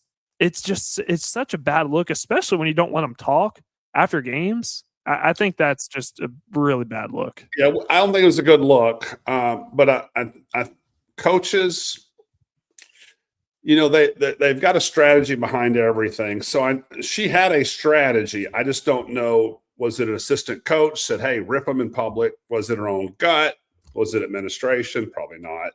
such a bad look, especially when you don't let them talk after games. I think that's just a really bad look. Yeah, I don't think it was a good look. But I coaches, they've got a strategy behind everything. So she had a strategy. I just don't know. Was it an assistant coach said, hey, rip them in public? Was it her own gut? Was it administration? Probably not.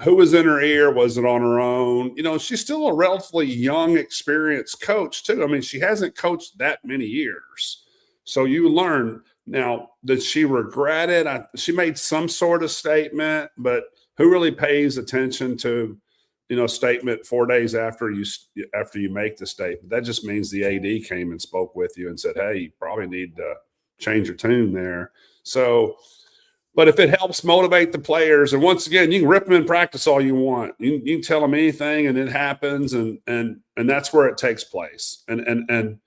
Who was in her ear? Was it on her own? She's still a relatively young, experienced coach too. I mean, she hasn't coached that many years. So you learn. Now, did she regret it? She made some sort of statement, but who really pays attention to, a statement 4 days after you make the statement? That just means the AD came and spoke with you and said, hey, you probably need to change your tune there. So, but if it helps motivate the players, and once again, you can rip them in practice all you want. You can tell them anything, and it happens, and that's where it takes place. And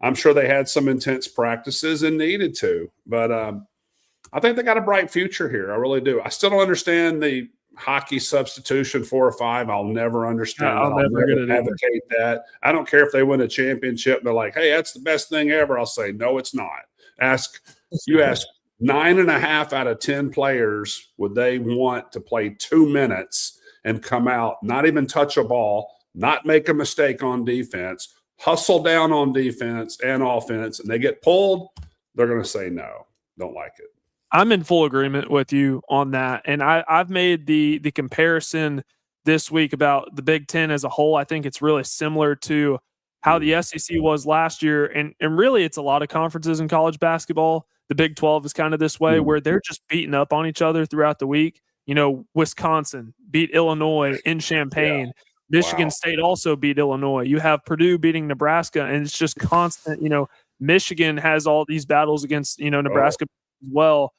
I'm sure they had some intense practices and needed to, but I think they got a bright future here. I really do. I still don't understand the hockey substitution 4 or 5. I'll never understand that. I'll never get it advocate that. I don't care if they win a championship. They're like, hey, that's the best thing ever. I'll say, no, it's not. Ask 9.5 out of 10 players, would they want to play 2 minutes and come out, not even touch a ball, not make a mistake on defense, hustle down on defense and offense, and they get pulled? They're going to say no, don't like it. I'm in full agreement with you on that. And I've made the comparison this week about the Big Ten as a whole. I think it's really similar to how the SEC was last year. And really, it's a lot of conferences in college basketball. The Big 12 is kind of this way, where they're just beating up on each other throughout the week. You know, Wisconsin beat Illinois in Champaign. Yeah. Michigan State also beat Illinois. You have Purdue beating Nebraska, and it's just constant. You know, Michigan has all these battles against, Nebraska as well.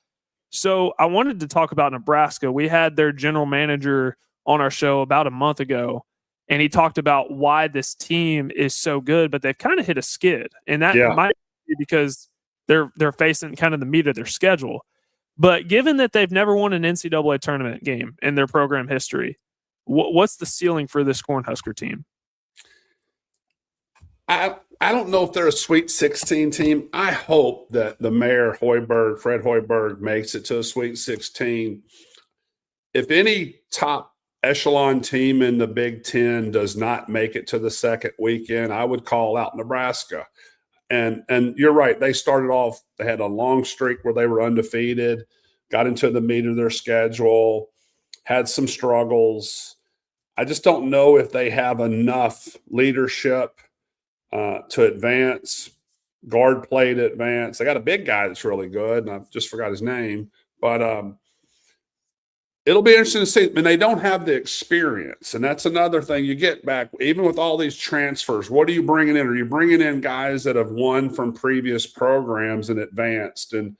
So I wanted to talk about Nebraska. We had their general manager on our show about a month ago, and he talked about why this team is so good, but they've kind of hit a skid. And that might be because they're facing kind of the meat of their schedule. But given that they've never won an NCAA tournament game in their program history, what's the ceiling for this Cornhusker team? I don't know if they're a Sweet 16 team. I hope that the mayor, Fred Hoiberg, makes it to a Sweet 16. If any top echelon team in the Big Ten does not make it to the second weekend, I would call out Nebraska. And you're right. They started off, they had a long streak where they were undefeated, got into the meat of their schedule, had some struggles. I just don't know if they have enough leadership to advance, guard play to advance. They got a big guy that's really good, and I just forgot his name. But it'll be interesting to see. I mean, they don't have the experience, and that's another thing you get back. Even with all these transfers, what are you bringing in? Are you bringing in guys that have won from previous programs and advanced? And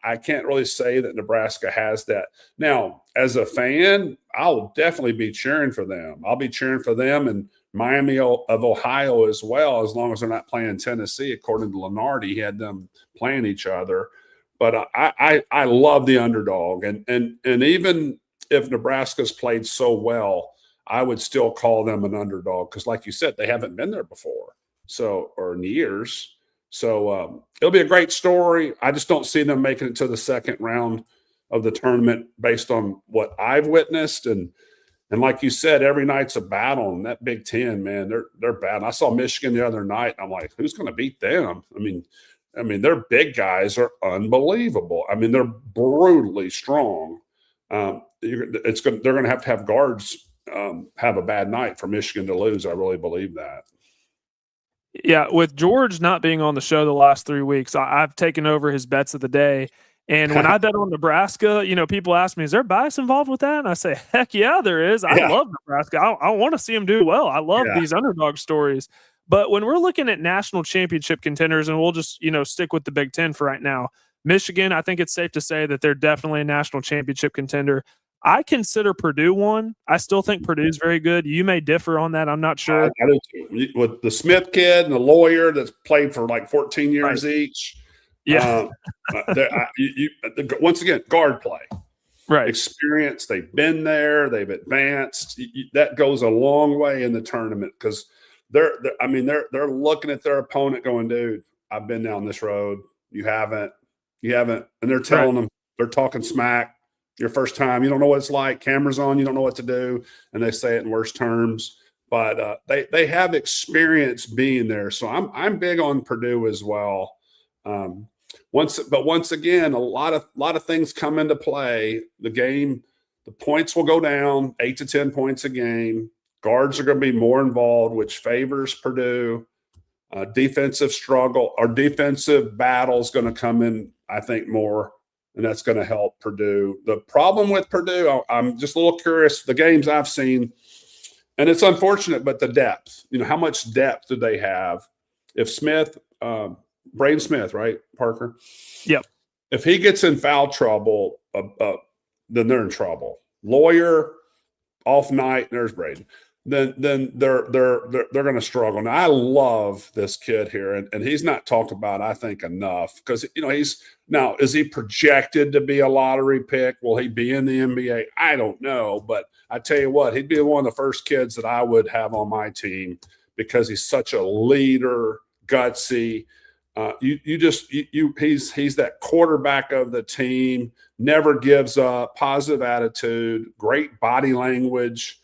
I can't really say that Nebraska has that. Now, as a fan, I'll definitely be cheering for them. I'll be cheering for them and Miami of Ohio as well, as long as they're not playing Tennessee. According to Lenardi, he had them playing each other. But I love the underdog. And even if Nebraska's played so well, I would still call them an underdog because, like you said, they haven't been there before, or in years. So it'll be a great story. I just don't see them making it to the second round of the tournament based on what I've witnessed. And like you said, every night's a battle. And that Big Ten, man, they're bad. I saw Michigan the other night. And I'm like, who's going to beat them? I mean, their big guys are unbelievable. I mean, they're brutally strong. They're going to have guards have a bad night for Michigan to lose. I really believe that. Yeah, with George not being on the show the last 3 weeks, I've taken over his bets of the day. And when I bet on Nebraska, people ask me, is there bias involved with that? And I say, heck yeah, there is. I love Nebraska. I want to see them do well. I love these underdog stories. But when we're looking at national championship contenders, and we'll just, stick with the Big Ten for right now, Michigan, I think it's safe to say that they're definitely a national championship contender. I consider Purdue one. I still think Purdue's very good. You may differ on that. I'm not sure. I do too. With the Smith kid and the lawyer that's played for like 14 years each. Yeah. Once again, guard play. Right. Experience. They've been there. They've advanced. That goes a long way in the tournament because they're looking at their opponent going, dude, I've been down this road. You haven't. And they're telling them, they're talking smack. Your first time, you don't know what it's like. Cameras on, you don't know what to do, and they say it in worse terms. But they have experience being there, so I'm big on Purdue as well. Once again, a lot of things come into play. The points will go down 8 to 10 points a game. Guards are going to be more involved, which favors Purdue. Defensive struggle or defensive battle is going to come in, I think, more. And that's going to help Purdue. The problem with Purdue, I'm just a little curious, the games I've seen, and it's unfortunate, but the depth, how much depth do they have? If Smith, Braden Smith, right, Parker? Yep. If he gets in foul trouble, then they're in trouble. Lawyer, off night, there's Braden. then they're going to struggle. Now, I love this kid here, and he's not talked about, I think, enough because is he projected to be a lottery pick? Will he be in the NBA? I don't know, but I tell you what, he'd be one of the first kids that I would have on my team because he's such a leader, gutsy. He's that quarterback of the team, never gives up, positive attitude, great body language.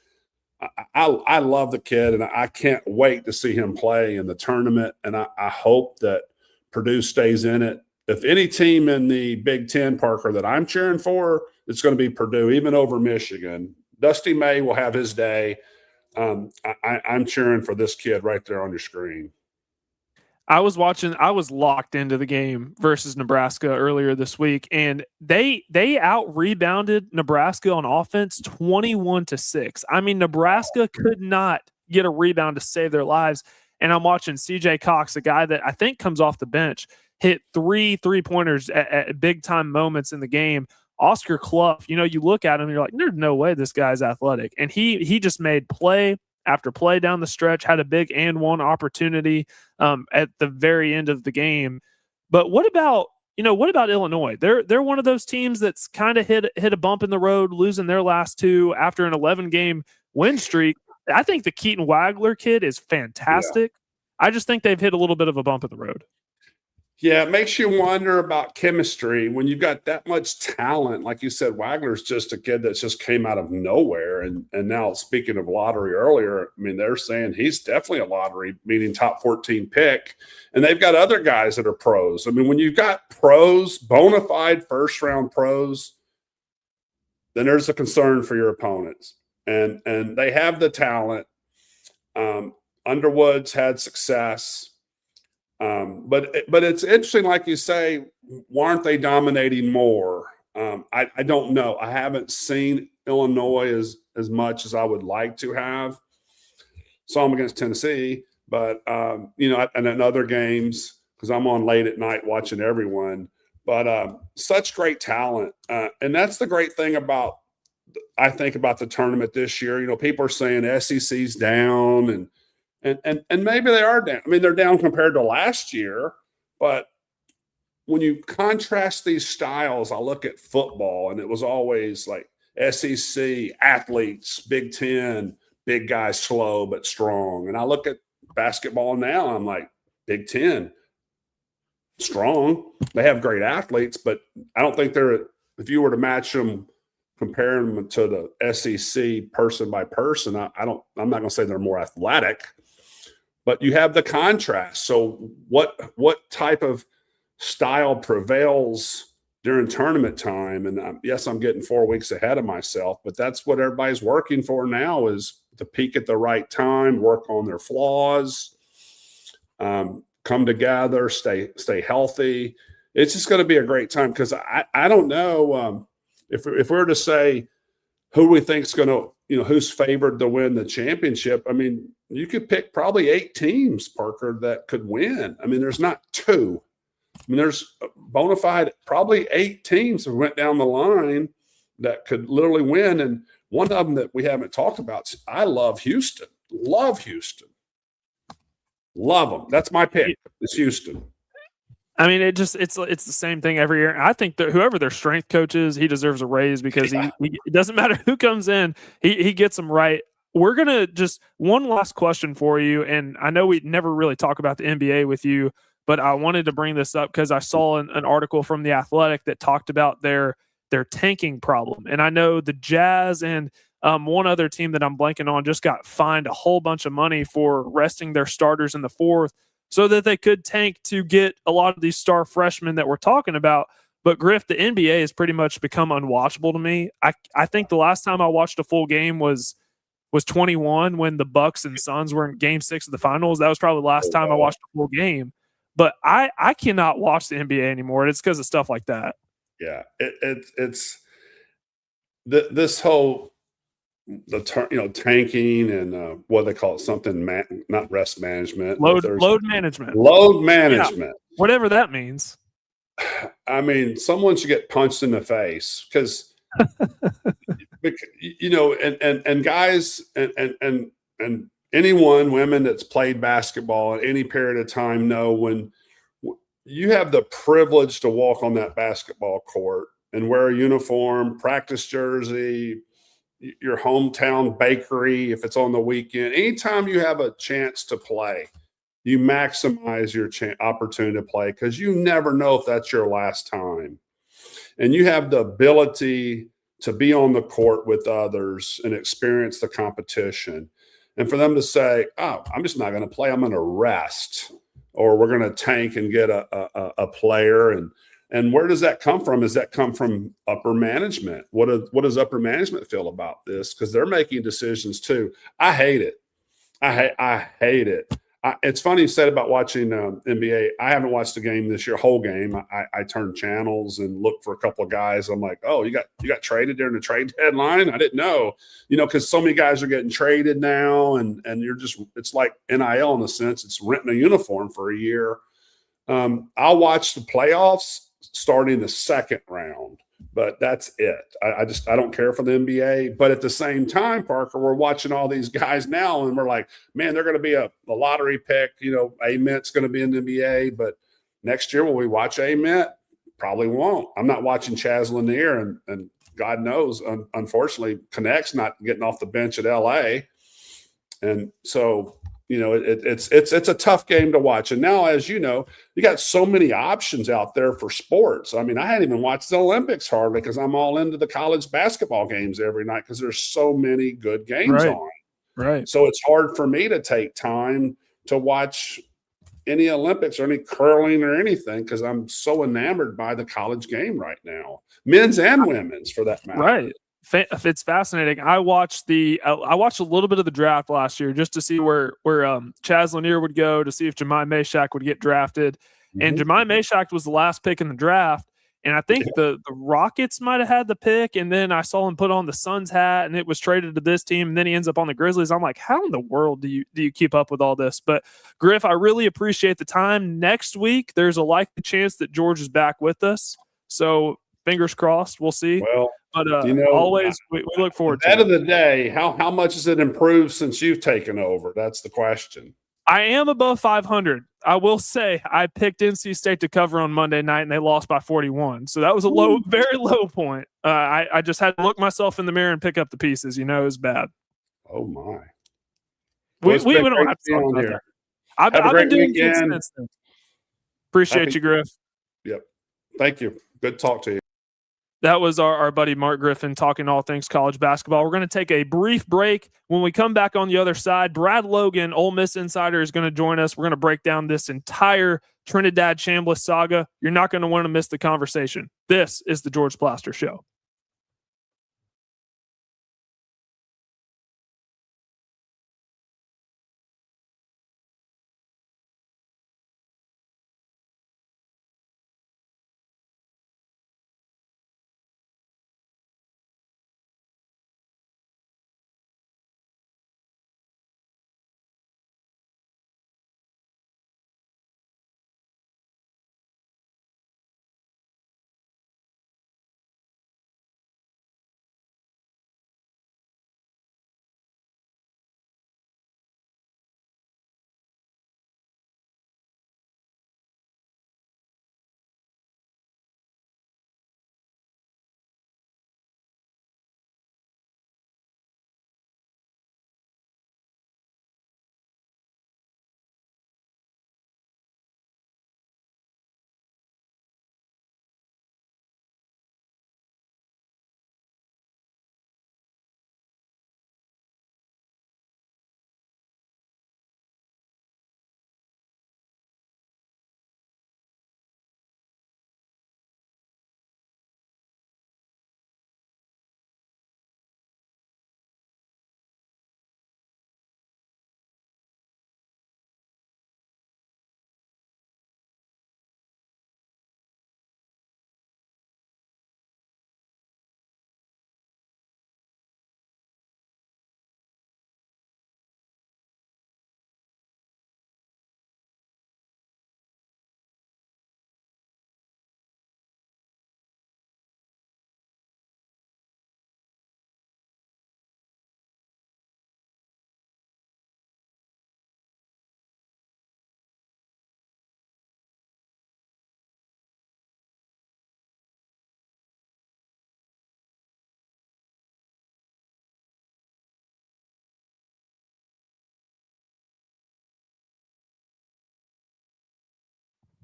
I love the kid, and I can't wait to see him play in the tournament, and I hope that Purdue stays in it. If any team in the Big Ten, Parker, that I'm cheering for, it's going to be Purdue, even over Michigan. Dusty May will have his day. I'm cheering for this kid right there on your screen. I was locked into the game versus Nebraska earlier this week, and they out rebounded Nebraska on offense 21-6. I mean, Nebraska could not get a rebound to save their lives. And I'm watching CJ Cox, a guy that I think comes off the bench, hit 3-3-pointers at big time moments in the game. Oscar Clough, you look at him and you're like, there's no way this guy's athletic. And he just made play after play down the stretch, had a big and one opportunity at the very end of the game. But what about Illinois? They're one of those teams that's kind of hit a bump in the road, losing their last two after an 11-game win streak. I think the Keaton Wagler kid is fantastic. Yeah. I just think they've hit a little bit of a bump in the road. Yeah, it makes you wonder about chemistry when you've got that much talent. Like you said, Wagler's just a kid that just came out of nowhere. And now, speaking of lottery earlier, I mean, they're saying he's definitely a lottery, meaning top 14 pick. And they've got other guys that are pros. I mean, when you've got pros, bona fide first-round pros, then there's a concern for your opponents. And they have the talent. Underwood's had success. But it's interesting, like you say, why aren't they dominating more? I don't know. I haven't seen Illinois as much as I would like to have. Saw them against Tennessee, but and in other games, because I'm on late at night watching everyone. But such great talent, and that's the great thing about the tournament this year. People are saying SEC's down and maybe they are down. I mean, they're down compared to last year, but when you contrast these styles, I look at football, and it was always like SEC athletes, Big Ten, big guys, slow but strong. And I look at basketball now, I'm like, Big Ten, strong. They have great athletes, but I don't think if you were to match them, compare them to the SEC person by person, I'm not going to say they're more athletic. But you have the contrast. So what type of style prevails during tournament time? And yes, I'm getting 4 weeks ahead of myself, but that's what everybody's working for now, is to peak at the right time, work on their flaws, come together, stay healthy. It's just going to be a great time, because I don't know if we were to say who we think is going to, who's favored to win the championship. I mean, you could pick probably 8 teams, Parker, that could win. I mean, there's not 2. I mean, there's bona fide probably 8 teams that went down the line that could literally win. And one of them that we haven't talked about, I love Houston. Love Houston. Love them. That's my pick. It's Houston. I mean, it's the same thing every year. I think that whoever their strength coach is, he deserves a raise, because it doesn't matter who comes in, he gets them right. We're going to just one last question for you. And I know we never really talk about the NBA with you, but I wanted to bring this up because I saw an article from The Athletic that talked about their tanking problem. And I know the Jazz and one other team that I'm blanking on just got fined a whole bunch of money for resting their starters in the fourth, so that they could tank to get a lot of these star freshmen that we're talking about. But Griff, the NBA has pretty much become unwatchable to me. I think the last time I watched a full game was 21, when the Bucks and Suns were in Game 6 of the finals. That was probably the last time I watched a full game. But I cannot watch the NBA anymore. And it's because of stuff like that. Yeah, it's this whole tanking and what they call it, something not rest management, load management, yeah, whatever that means. I mean, someone should get punched in the face, because and guys and and anyone, women that's played basketball at any period of time know when you have the privilege to walk on that basketball court and wear a uniform, practice jersey, your hometown bakery, if it's on the weekend, anytime you have a chance to play, you maximize your opportunity to play because you never know if that's your last time. And you have the ability to be on the court with others and experience the competition. And for them to say, oh, I'm just not going to play, I'm going to rest, or we're going to tank and get a player. And where does that come from? Does that come from upper management? What does upper management feel about this? Because they're making decisions too. I hate it. I hate it. It's funny you said about watching NBA. I haven't watched the game this year, whole game. I turned channels and looked for a couple of guys. I'm like, oh, you got traded during the trade deadline? I didn't know, because so many guys are getting traded now, and it's like NIL in a sense. It's renting a uniform for a year. I'll watch the playoffs starting the second round, but that's it. I don't care for the NBA. But at the same time, Parker, we're watching all these guys now, and we're like, man, they're going to be a lottery pick. Ament's going to be in the NBA, but next year will we watch Ament? Probably won't. I'm not watching Chaz Lanier, and God knows, unfortunately, Connect's not getting off the bench at LA, and so. It's a tough game to watch. And now, as you know, you got so many options out there for sports. I mean, I hadn't even watched the Olympics hardly because I'm all into the college basketball games every night because there's so many good games on. Right. So it's hard for me to take time to watch any Olympics or any curling or anything because I'm so enamored by the college game right now, men's and women's for that matter. Right. It's fascinating. I watched a little bit of the draft last year just to see where Chaz Lanier would go, to see if Jemai Mashak would get drafted. And Jemai Mashak was the last pick in the draft. And I think the Rockets might have had the pick. And then I saw him put on the Suns hat and it was traded to this team. And then he ends up on the Grizzlies. I'm like, how in the world do you keep up with all this? But Griff, I really appreciate the time. Next week, there's a likely chance that George is back with us. So fingers crossed. We'll see. Well, but always we look forward to it. At the end of the day, how much has it improved since you've taken over? That's the question. I am above 500. I will say I picked NC State to cover on Monday night, and they lost by 41. So that was a very low point. I just had to look myself in the mirror and pick up the pieces. It was bad. Oh, my. We don't have to talk about that. I've been doing good since then. Appreciate you, Griff. Yep. Thank you. Good talk to you. That was our buddy Mark Griffin talking all things college basketball. We're going to take a brief break. When we come back on the other side, Brad Logan, Ole Miss Insider, is going to join us. We're going to break down this entire Trinidad Chambliss saga. You're not going to want to miss the conversation. This is the George Plaster Show.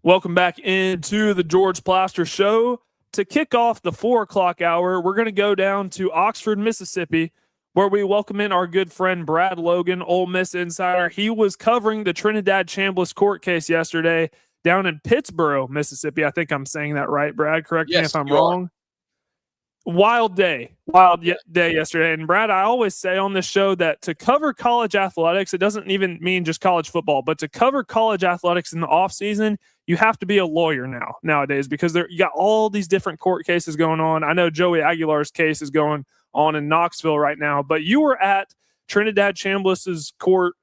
Welcome back into the George Plaster Show. To kick off the 4 o'clock hour, we're going to go down to Oxford, Mississippi, where we welcome in our good friend Brad Logan, Ole Miss insider. He was covering the Trinidad Chambliss court case yesterday down in Pittsburgh, Mississippi. I think I'm saying that right, Brad. Correct me if I'm wrong. Wild day yesterday. And Brad, I always say on this show that to cover college athletics, it doesn't even mean just college football, but to cover college athletics in the off season, you have to be a lawyer nowadays, because you got all these different court cases going on. I know Joey Aguilar's case is going on in Knoxville right now, but you were at Trinidad Chambliss's court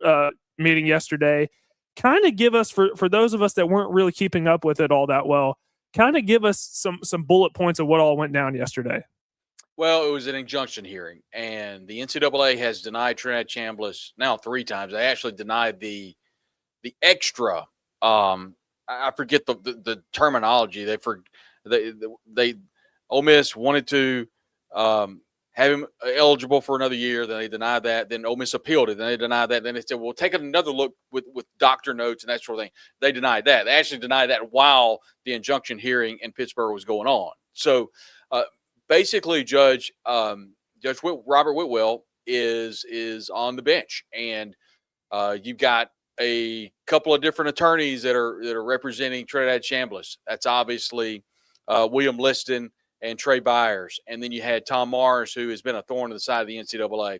meeting yesterday. Kind of give us, for those of us that weren't really keeping up with it all that well, kind of give us some bullet points of what all went down yesterday. Well, it was an injunction hearing, and the NCAA has denied Trinidad Chambliss now 3 times. They actually denied the extra. I forget the terminology. They Ole Miss wanted to have him eligible for another year. Then they denied that. Then Ole Miss appealed it. Then they denied that. Then they said, "Well, take another look with doctor notes and that sort of thing." They denied that. They actually denied that while the injunction hearing in Pittsburgh was going on. So basically, Judge Robert Whitwell is on the bench, and you've got a couple of different attorneys that are representing Trinidad Chambliss. That's obviously William Liston and Trey Byers. And then you had Tom Mars, who has been a thorn in the side of the NCAA.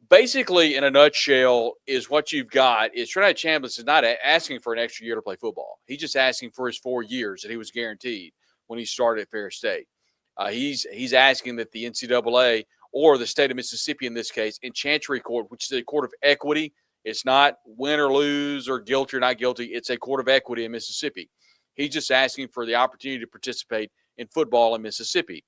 Basically, in a nutshell, is what you've got is Trinidad Chambliss is not asking for an extra year to play football. He's just asking for his 4 years that he was guaranteed when he started at Ferris State. He's asking that the NCAA, or the state of Mississippi in this case, in Chancery Court, which is a court of equity. It's not win or lose or guilty or not guilty. It's a court of equity in Mississippi. He's just asking for the opportunity to participate in football in Mississippi.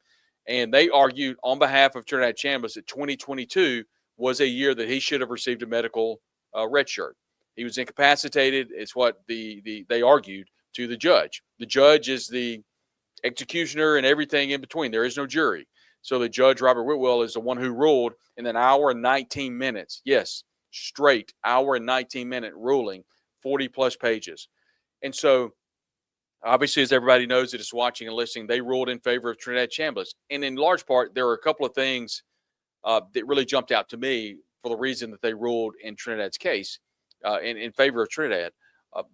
And they argued on behalf of Trinidad Chambliss that 2022 was a year that he should have received a medical red shirt. He was incapacitated. It's what they argued to the judge. The judge is the executioner and everything in between. There is no jury. So the judge, Robert Whitwell, is the one who ruled in an hour and 19 minutes. Yes, straight hour and 19-minute ruling, 40-plus pages. And so obviously, as everybody knows that is watching and listening, they ruled in favor of Trinidad Chambliss. And in large part, there were a couple of things that really jumped out to me for the reason that they ruled in Trinidad's case in favor of Trinidad.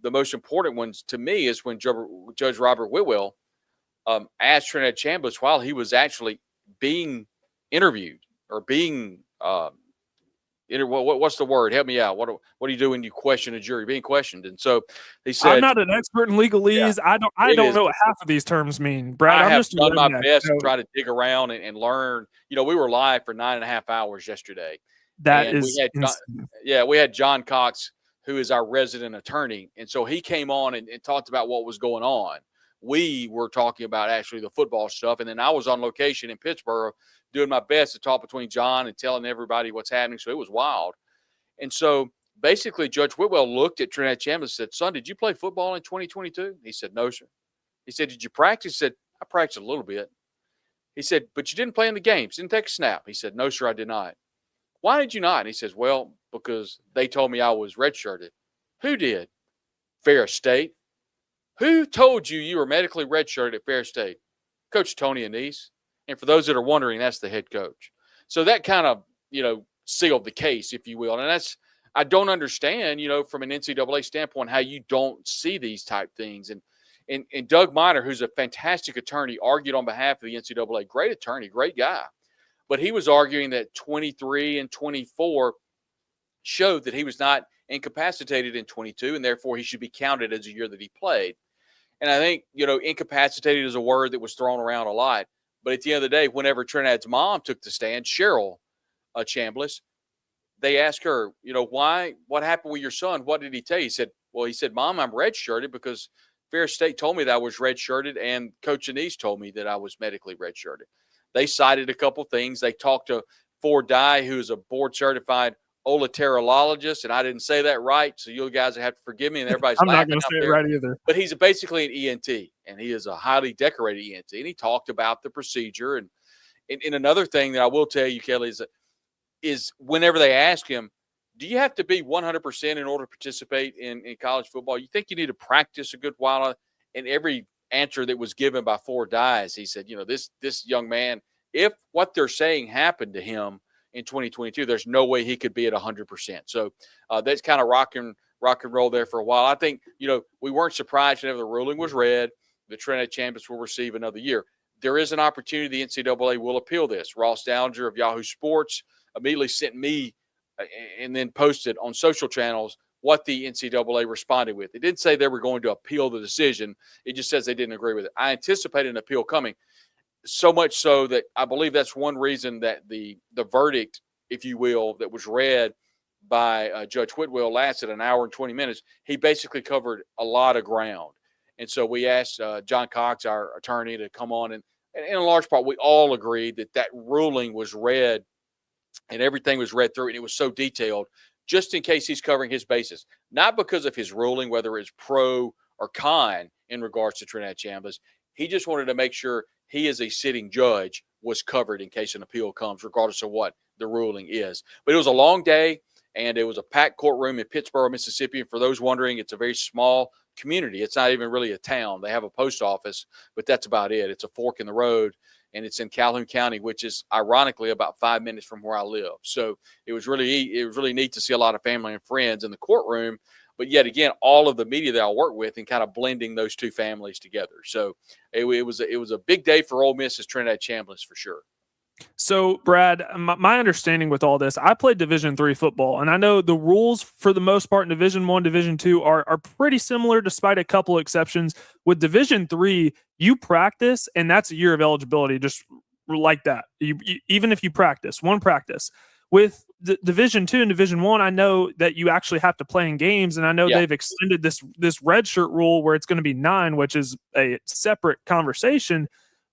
The most important ones to me is when Judge Robert Whitwell asked Trinidad Chambliss while he was actually being interviewed or being what's the word? Help me out. What do you do when you question a jury? Being questioned. And so he said, "I'm not an expert in legalese. Yeah, I don't know what half of these terms mean, Brad. I'm just done my best to try to dig around and learn. You know, we were live for 9.5 hours yesterday. We had John Cox, who is our resident attorney, and so he came on and talked about what was going on. We were talking about actually the football stuff, and then I was on location in Pittsburgh doing my best to talk between John and telling everybody what's happening. So it was wild. And so basically Judge Whitwell looked at Trinidad Chambliss and said, "Son, did you play football in 2022? He said, "No, sir." He said, "Did you practice?" He said, "I practiced a little bit." He said, "But you didn't play in the games, didn't take a snap?" He said, "No, sir, I did not." "Why did you not?" He says, "Well, because they told me I was redshirted." "Who did?" "Ferris State." "Who told you were medically redshirted at Ferris State?" "Coach Tony Anise." And for those that are wondering, that's the head coach. So that kind of, sealed the case, if you will. And I don't understand, from an NCAA standpoint, how you don't see these type things. And Doug Miner, who's a fantastic attorney, argued on behalf of the NCAA. Great attorney, great guy. But he was arguing that 23 and 24 showed that he was not incapacitated in 22, and therefore he should be counted as a year that he played. And I think, incapacitated is a word that was thrown around a lot. But at the end of the day, whenever Trinidad's mom took the stand, Cheryl Chambliss, they asked her, what happened with your son? What did he tell you? He said, "Mom, I'm redshirted because Ferris State told me that I was redshirted, and Coach Anise told me that I was medically redshirted." They cited a couple things. They talked to Ford Dye, who is a board-certified olaterologist, and I didn't say that right, so you guys have to forgive me. And everybody's I'm laughing. not going to say it right either. But he's basically an ENT, and he is a highly decorated ENT. And he talked about the procedure. And another thing that I will tell you, Kelly, is whenever they ask him, "Do you have to be 100% in order to participate in college football? You think you need to practice a good while?" in every answer that was given by 4 guys, he said, this young man, if what they're saying happened to him in 2022, there's no way he could be at 100%. So that's kind of rock and roll there for a while. I think, we weren't surprised whenever the ruling was read. The Trinidad Champions will receive another year. There is an opportunity the NCAA will appeal this. Ross Downinger of Yahoo Sports immediately sent me and then posted on social channels what the NCAA responded with. It didn't say they were going to appeal the decision. It just says they didn't agree with it. I anticipated an appeal coming, so much so that I believe that's one reason that the verdict, if you will, that was read by Judge Whitwell lasted an hour and 20 minutes. He basically covered a lot of ground. And so we asked John Cox, our attorney, to come on. And in a large part, we all agreed that ruling was read and everything was read through, and it was so detailed, just in case he's covering his bases, not because of his ruling, whether it's pro or con in regards to Trinidad Chambliss. He just wanted to make sure he, as a sitting judge, was covered in case an appeal comes, regardless of what the ruling is. But it was a long day, and it was a packed courtroom in Pittsburgh, Mississippi. And for those wondering, it's a very small community. It's not even really a town. They have a post office, but that's about it. It's a fork in the road, and it's in Calhoun County, which is ironically about 5 minutes from where I live. So it was really neat to see a lot of family and friends in the courtroom, but yet again, all of the media that I work with and kind of blending those two families together. So it was a big day for Ole Miss's Trinidad Chambliss for sure. So, Brad, my understanding with all this, I played Division III football, and I know the rules for the most part in Division I, Division II are pretty similar, despite a couple of exceptions. With Division III, you practice, and that's a year of eligibility, just like that. Even if you practice, one practice. With Division II and Division I, I know that you actually have to play in games, and I know they've extended this red shirt rule where it's going to be 9, which is a separate conversation.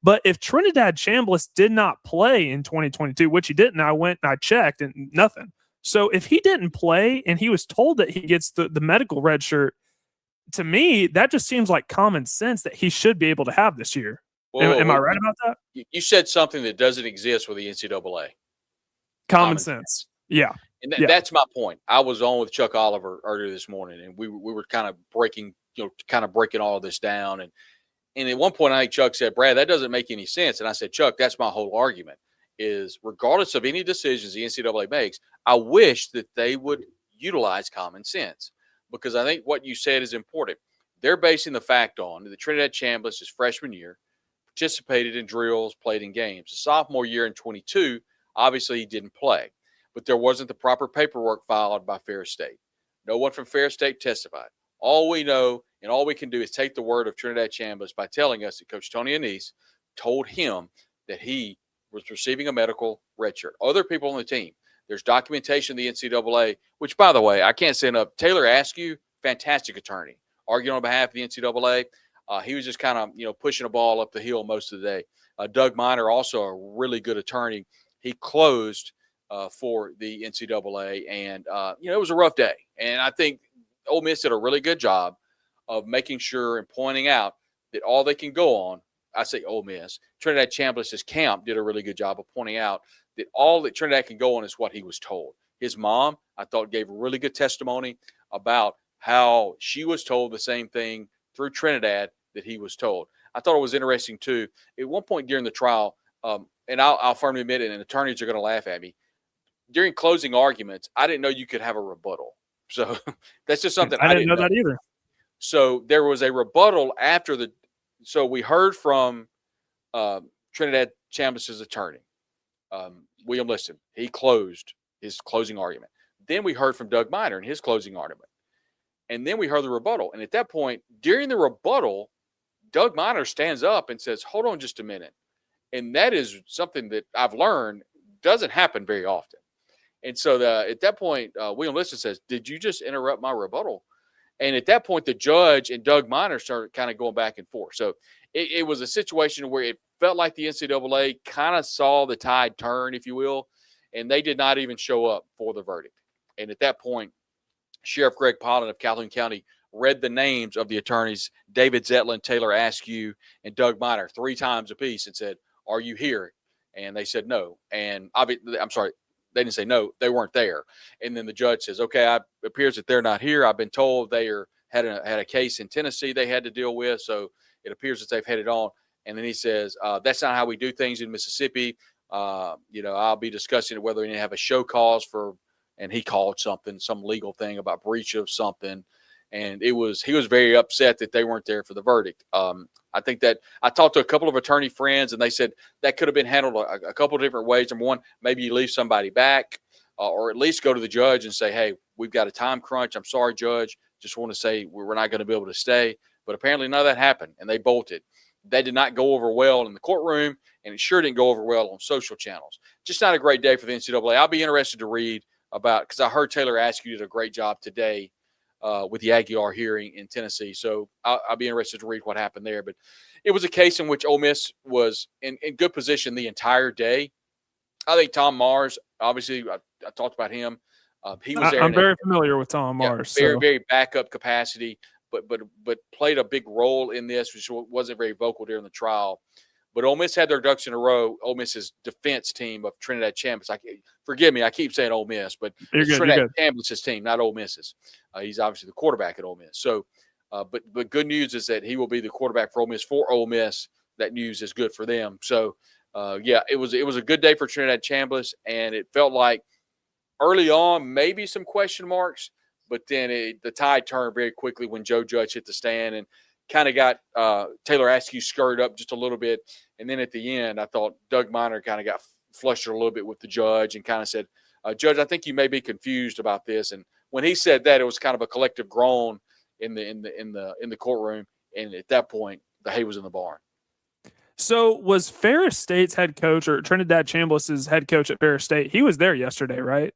But if Trinidad Chambliss did not play in 2022, which he didn't, I went and I checked and nothing. So if he didn't play and he was told that he gets the medical red shirt, to me, that just seems like common sense that he should be able to have this year. Am I right about that? You said something that doesn't exist with the NCAA. Common sense. Yeah. And that's my point. I was on with Chuck Oliver earlier this morning, and we were kind of breaking all of this down. And at one point, I think Chuck said, Brad, that doesn't make any sense. And I said, Chuck, that's my whole argument, is regardless of any decisions the NCAA makes, I wish that they would utilize common sense, because I think what you said is important. They're basing the fact on the Trinidad Chambliss his freshman year, participated in drills, played in games. The sophomore year in 22, obviously he didn't play, but there wasn't the proper paperwork filed by Ferris State. No one from Ferris State testified. All we know and all we can do is take the word of Trinidad Chambliss by telling us that Coach Tony Anise told him that he was receiving a medical red shirt. Other people on the team, there's documentation in the NCAA, which, by the way, I can't say enough. Taylor Askew, fantastic attorney, arguing on behalf of the NCAA. He was just kind of, pushing a ball up the hill most of the day. Doug Miner, also a really good attorney. He closed for the NCAA, and, it was a rough day. And I think Ole Miss did a really good job of making sure and pointing out that all they can go on, I say Ole Miss, Trinidad Chambliss's camp did a really good job of pointing out that all that Trinidad can go on is what he was told. His mom, I thought, gave a really good testimony about how she was told the same thing through Trinidad that he was told. I thought it was interesting, too. At one point during the trial, and I'll firmly admit it, and attorneys are going to laugh at me, during closing arguments, I didn't know you could have a rebuttal. So that's just something I didn't know that either. So there was a rebuttal after so we heard from Trinidad Chambliss's attorney, William Liston. He closed his closing argument. Then we heard from Doug Miner in his closing argument. And then we heard the rebuttal. And at that point, during the rebuttal, Doug Miner stands up and says, hold on just a minute. And that is something that I've learned doesn't happen very often. And so at that point, William Liston says, did you just interrupt my rebuttal? And at that point, the judge and Doug Miner started kind of going back and forth. So it was a situation where it felt like the NCAA kind of saw the tide turn, if you will, and they did not even show up for the verdict. And at that point, Sheriff Greg Pollen of Calhoun County read the names of the attorneys, David Zetlin, Taylor Askew, and Doug Miner 3 times apiece and said, are you here? And they said no. And I'm sorry, they didn't say no, they weren't there. And then the judge says, okay, it appears that they're not here. I've been told they are had a case in Tennessee they had to deal with. So it appears that they've headed on. And then he says, that's not how we do things in Mississippi. I'll be discussing whether we need to have a show cause for, and he called something, some legal thing about breach of something. And he was very upset that they weren't there for the verdict. I think that I talked to a couple of attorney friends, and they said that could have been handled a couple of different ways. Number one, maybe you leave somebody back, or at least go to the judge and say, hey, we've got a time crunch. I'm sorry, judge. Just want to say we're not going to be able to stay. But apparently none of that happened, and they bolted. That did not go over well in the courtroom, and it sure didn't go over well on social channels. Just not a great day for the NCAA. I'll be interested to read about, because I heard Taylor Askew did a great job today with the Aguilar hearing in Tennessee. So I'll be interested to read what happened there. But it was a case in which Ole Miss was in good position the entire day. I think Tom Mars, obviously, I talked about him. He was there. I'm very familiar with Tom Mars. Very, very backup capacity, but played a big role in this, which wasn't very vocal during the trial. But Ole Miss had their ducks in a row. Ole Miss's defense team of Trinidad Chambliss. Forgive me, I keep saying Ole Miss, but it's Trinidad Chambliss's team, not Ole Miss's. He's obviously the quarterback at Ole Miss. So, but good news is that he will be the quarterback for Ole Miss. For Ole Miss, that news is good for them. So, it was a good day for Trinidad Chambliss, and it felt like early on maybe some question marks, but then the tide turned very quickly when Joe Judge hit the stand and kind of got Taylor Askew skirted up just a little bit. And then at the end, I thought Doug Minor kind of got flustered a little bit with the judge and kind of said, Judge, I think you may be confused about this. And when he said that, it was kind of a collective groan in the courtroom. And at that point, the hay was in the barn. So was Ferris State's head coach, or Trinidad Chambliss's head coach at Ferris State? He was there yesterday, right?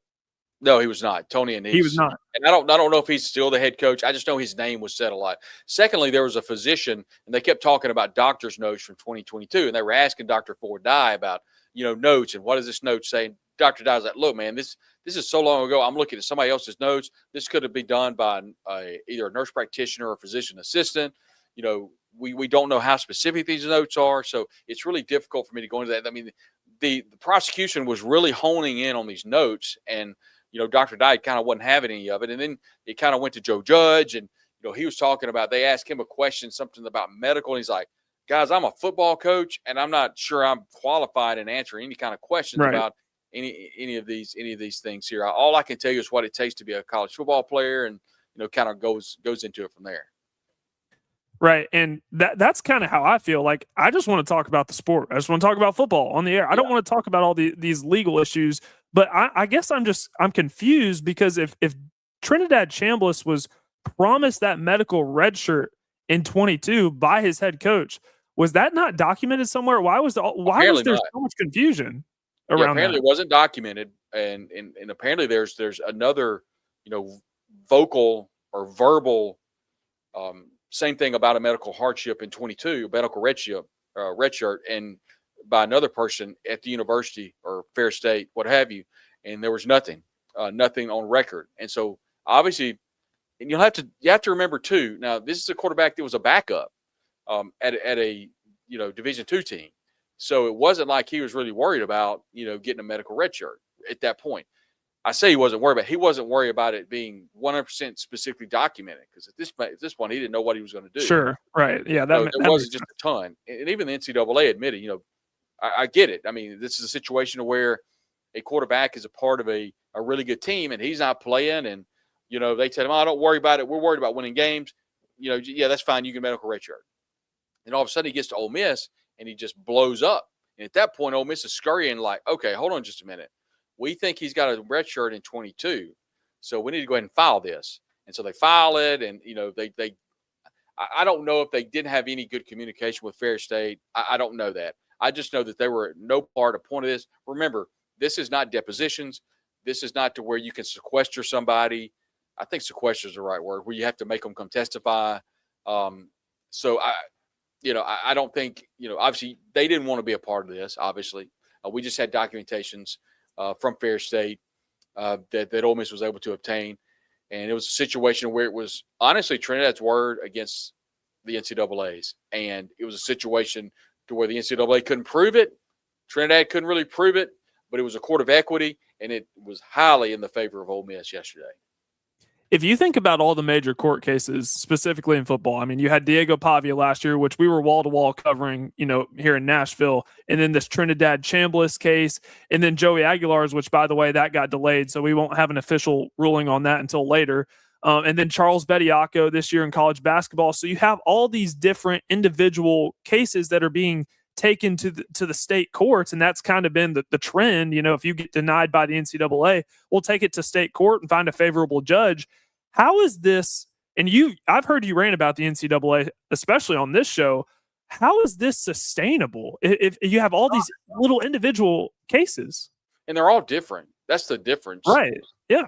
No, he was not. Tony Anise. He was not. And I don't know if he's still the head coach. I just know his name was said a lot. Secondly, there was a physician, and they kept talking about doctor's notes from 2022, and they were asking Dr. Ford Dye about, notes, and what does this note say? And Dr. Dye was like, look, man, this is so long ago. I'm looking at somebody else's notes. This could have been done by either a nurse practitioner or a physician assistant. We don't know how specific these notes are, so it's really difficult for me to go into that. I mean, the prosecution was really honing in on these notes, and Dr. Dye kind of wasn't having any of it. And then it kind of went to Joe Judge, and, he was talking about, they asked him a question, something about medical. And he's like, guys, I'm a football coach, and I'm not sure I'm qualified in answering any kind of questions about any of these things here. All I can tell you is what it takes to be a college football player, and, kind of goes into it from there. Right. And that's kind of how I feel. Like, I just want to talk about the sport. I just want to talk about football on the air. I don't want to talk about all these legal issues. But I guess I'm confused, because if Trinidad Chambliss was promised that medical red shirt in 22 by his head coach, was that not documented somewhere? Why was there so much confusion around apparently that? It wasn't documented, and apparently there's another vocal or verbal same thing about a medical hardship in 22, medical red shirt, and by another person at the university or Fair State, what have you, and there was nothing on record. And so obviously, and you have to remember too. Now, this is a quarterback that was a backup at a Division II team, so it wasn't like he was really worried about getting a medical red shirt at that point. I say he wasn't worried about it being 100% specifically documented, because at this point he didn't know what he was going to do. Sure, right, yeah, that wasn't just a ton, and even the NCAA admitted, I get it. I mean, this is a situation where a quarterback is a part of a really good team, and he's not playing, and they tell him, "Oh, don't worry about it. We're worried about winning games." Yeah, that's fine. You can medical red shirt. And all of a sudden, he gets to Ole Miss, and he just blows up. And at that point, Ole Miss is scurrying like, "Okay, hold on just a minute. We think he's got a red shirt in 22, so we need to go ahead and file this." And so they file it, and I don't know if they didn't have any good communication with Fair State. I don't know that. I just know that they were no part of point of this. Remember, this is not depositions. This is not to where you can sequester somebody. I think sequester is the right word, where you have to make them come testify. So I don't think, obviously they didn't want to be a part of this. Obviously, we just had documentations from Fair State that Ole Miss was able to obtain, and it was a situation where it was honestly Trinidad's word against the NCAA's, and it was a situation to where the NCAA couldn't prove it. Trinidad couldn't really prove it, but it was a court of equity, and it was highly in the favor of Ole Miss yesterday. if you think about all the major court cases, specifically in football, I mean, you had Diego Pavia last year, which we were wall to wall covering, here in Nashville, and then this Trinidad Chambliss case, and then Joey Aguilar's, which, by the way, that got delayed, so we won't have an official ruling on that until later. And then Charles Bediako this year in college basketball. So you have all these different individual cases that are being taken to the state courts, and that's kind of been the trend. If you get denied by the NCAA, we'll take it to state court and find a favorable judge. How is this? And I've heard you rant about the NCAA, especially on this show. How is this sustainable if you have all these little individual cases? And they're all different. That's the difference. Right. Yeah.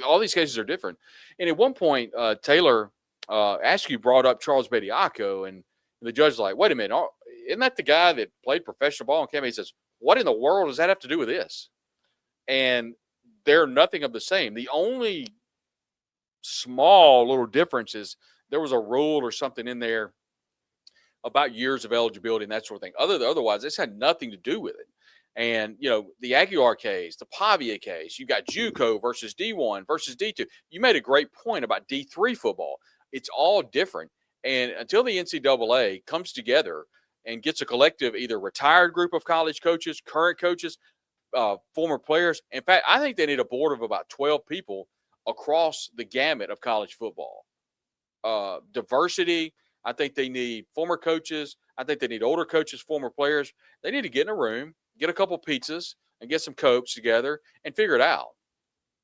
All these cases are different. And at one point, Taylor Askew brought up Charles Bediako, and the judge's like, wait a minute, isn't that the guy that played professional ball on campus? He says, what in the world does that have to do with this? And they're nothing of the same. The only small little difference is there was a rule or something in there about years of eligibility and that sort of thing. Otherwise, this had nothing to do with it. And, the Aguilar case, the Pavia case, you got JUCO versus D1 versus D2. You made a great point about D3 football. It's all different. And until the NCAA comes together and gets a collective, either retired group of college coaches, current coaches, former players. In fact, I think they need a board of about 12 people across the gamut of college football. Diversity. I think they need former coaches. I think they need older coaches, former players. They need to get in a room, get a couple pizzas, and get some Cokes together and figure it out.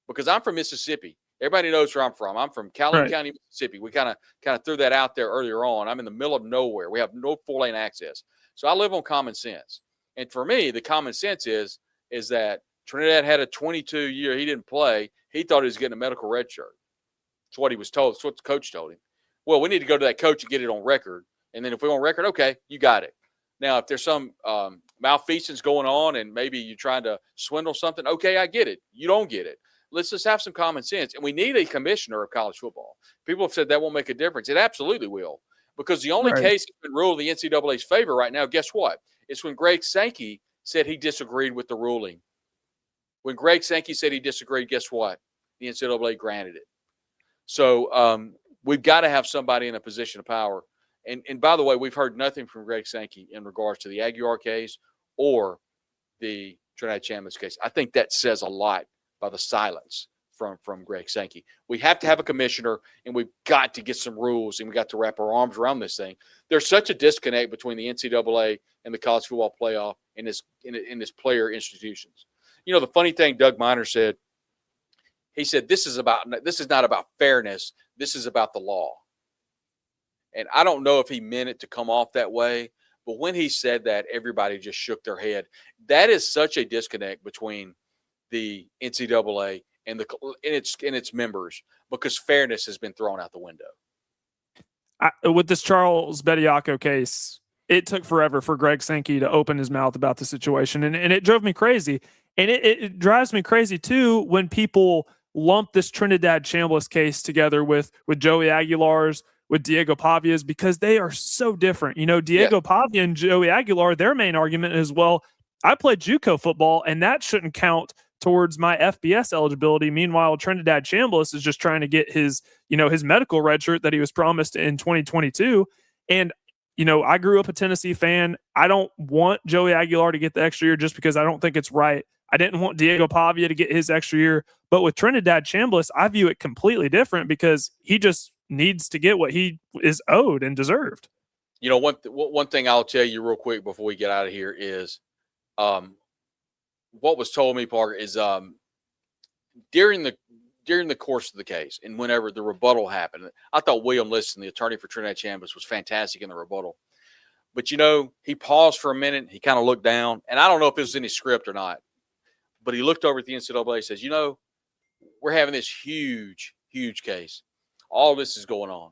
Because I'm from Mississippi. Everybody knows where I'm from. I'm from Calhoun County, Mississippi. We kind of threw that out there earlier on. I'm in the middle of nowhere. We have no 4-lane access. So I live on common sense. And for me, the common sense is that Trinidad had a 22-year. He didn't play. He thought he was getting a medical red shirt. That's what he was told. That's what the coach told him. Well, we need to go to that coach and get it on record. And then if we're on record, okay, you got it. Now, if there's some malfeasance going on and maybe you're trying to swindle something, okay, I get it. You don't get it. Let's just have some common sense. And we need a commissioner of college football. People have said that won't make a difference. It absolutely will. Because the only case that's been ruled in the NCAA's favor right now, guess what? It's when Greg Sankey said he disagreed with the ruling. When Greg Sankey said he disagreed, guess what? The NCAA granted it. So we've got to have somebody in a position of power. And by the way, we've heard nothing from Greg Sankey in regards to the Aguilar case or the Trinidad Chambliss case. I think that says a lot by the silence from Greg Sankey. We have to have a commissioner, and we've got to get some rules, and we got to wrap our arms around this thing. There's such a disconnect between the NCAA and the college football playoff and this player institutions. The funny thing Doug Miner said, he said, this is not about fairness. This is about the law. And I don't know if he meant it to come off that way, but when he said that, everybody just shook their head. That is such a disconnect between the NCAA and its members, because fairness has been thrown out the window. With this Charles Bediako case, it took forever for Greg Sankey to open his mouth about the situation, and it drove me crazy. And it drives me crazy too when people lump this Trinidad Chambliss case together with Joey Aguilar's, with Diego Pavia's, because they are so different. Diego Pavia and Joey Aguilar, their main argument is, well, I played JUCO football, and that shouldn't count towards my FBS eligibility. Meanwhile, Trinidad Chambliss is just trying to get his medical red shirt that he was promised in 2022. And, I grew up a Tennessee fan. I don't want Joey Aguilar to get the extra year just because I don't think it's right. I didn't want Diego Pavia to get his extra year. But with Trinidad Chambliss, I view it completely different because he just needs to get what he is owed and deserved. One thing I'll tell you real quick before we get out of here is what was told me, Parker, is during the course of the case and whenever the rebuttal happened, I thought William Liston, the attorney for Trinidad Chambliss, was fantastic in the rebuttal. But, he paused for a minute. He kind of looked down, and I don't know if it was in his script or not, but he looked over at the NCAA and says, we're having this huge, huge case. All this is going on.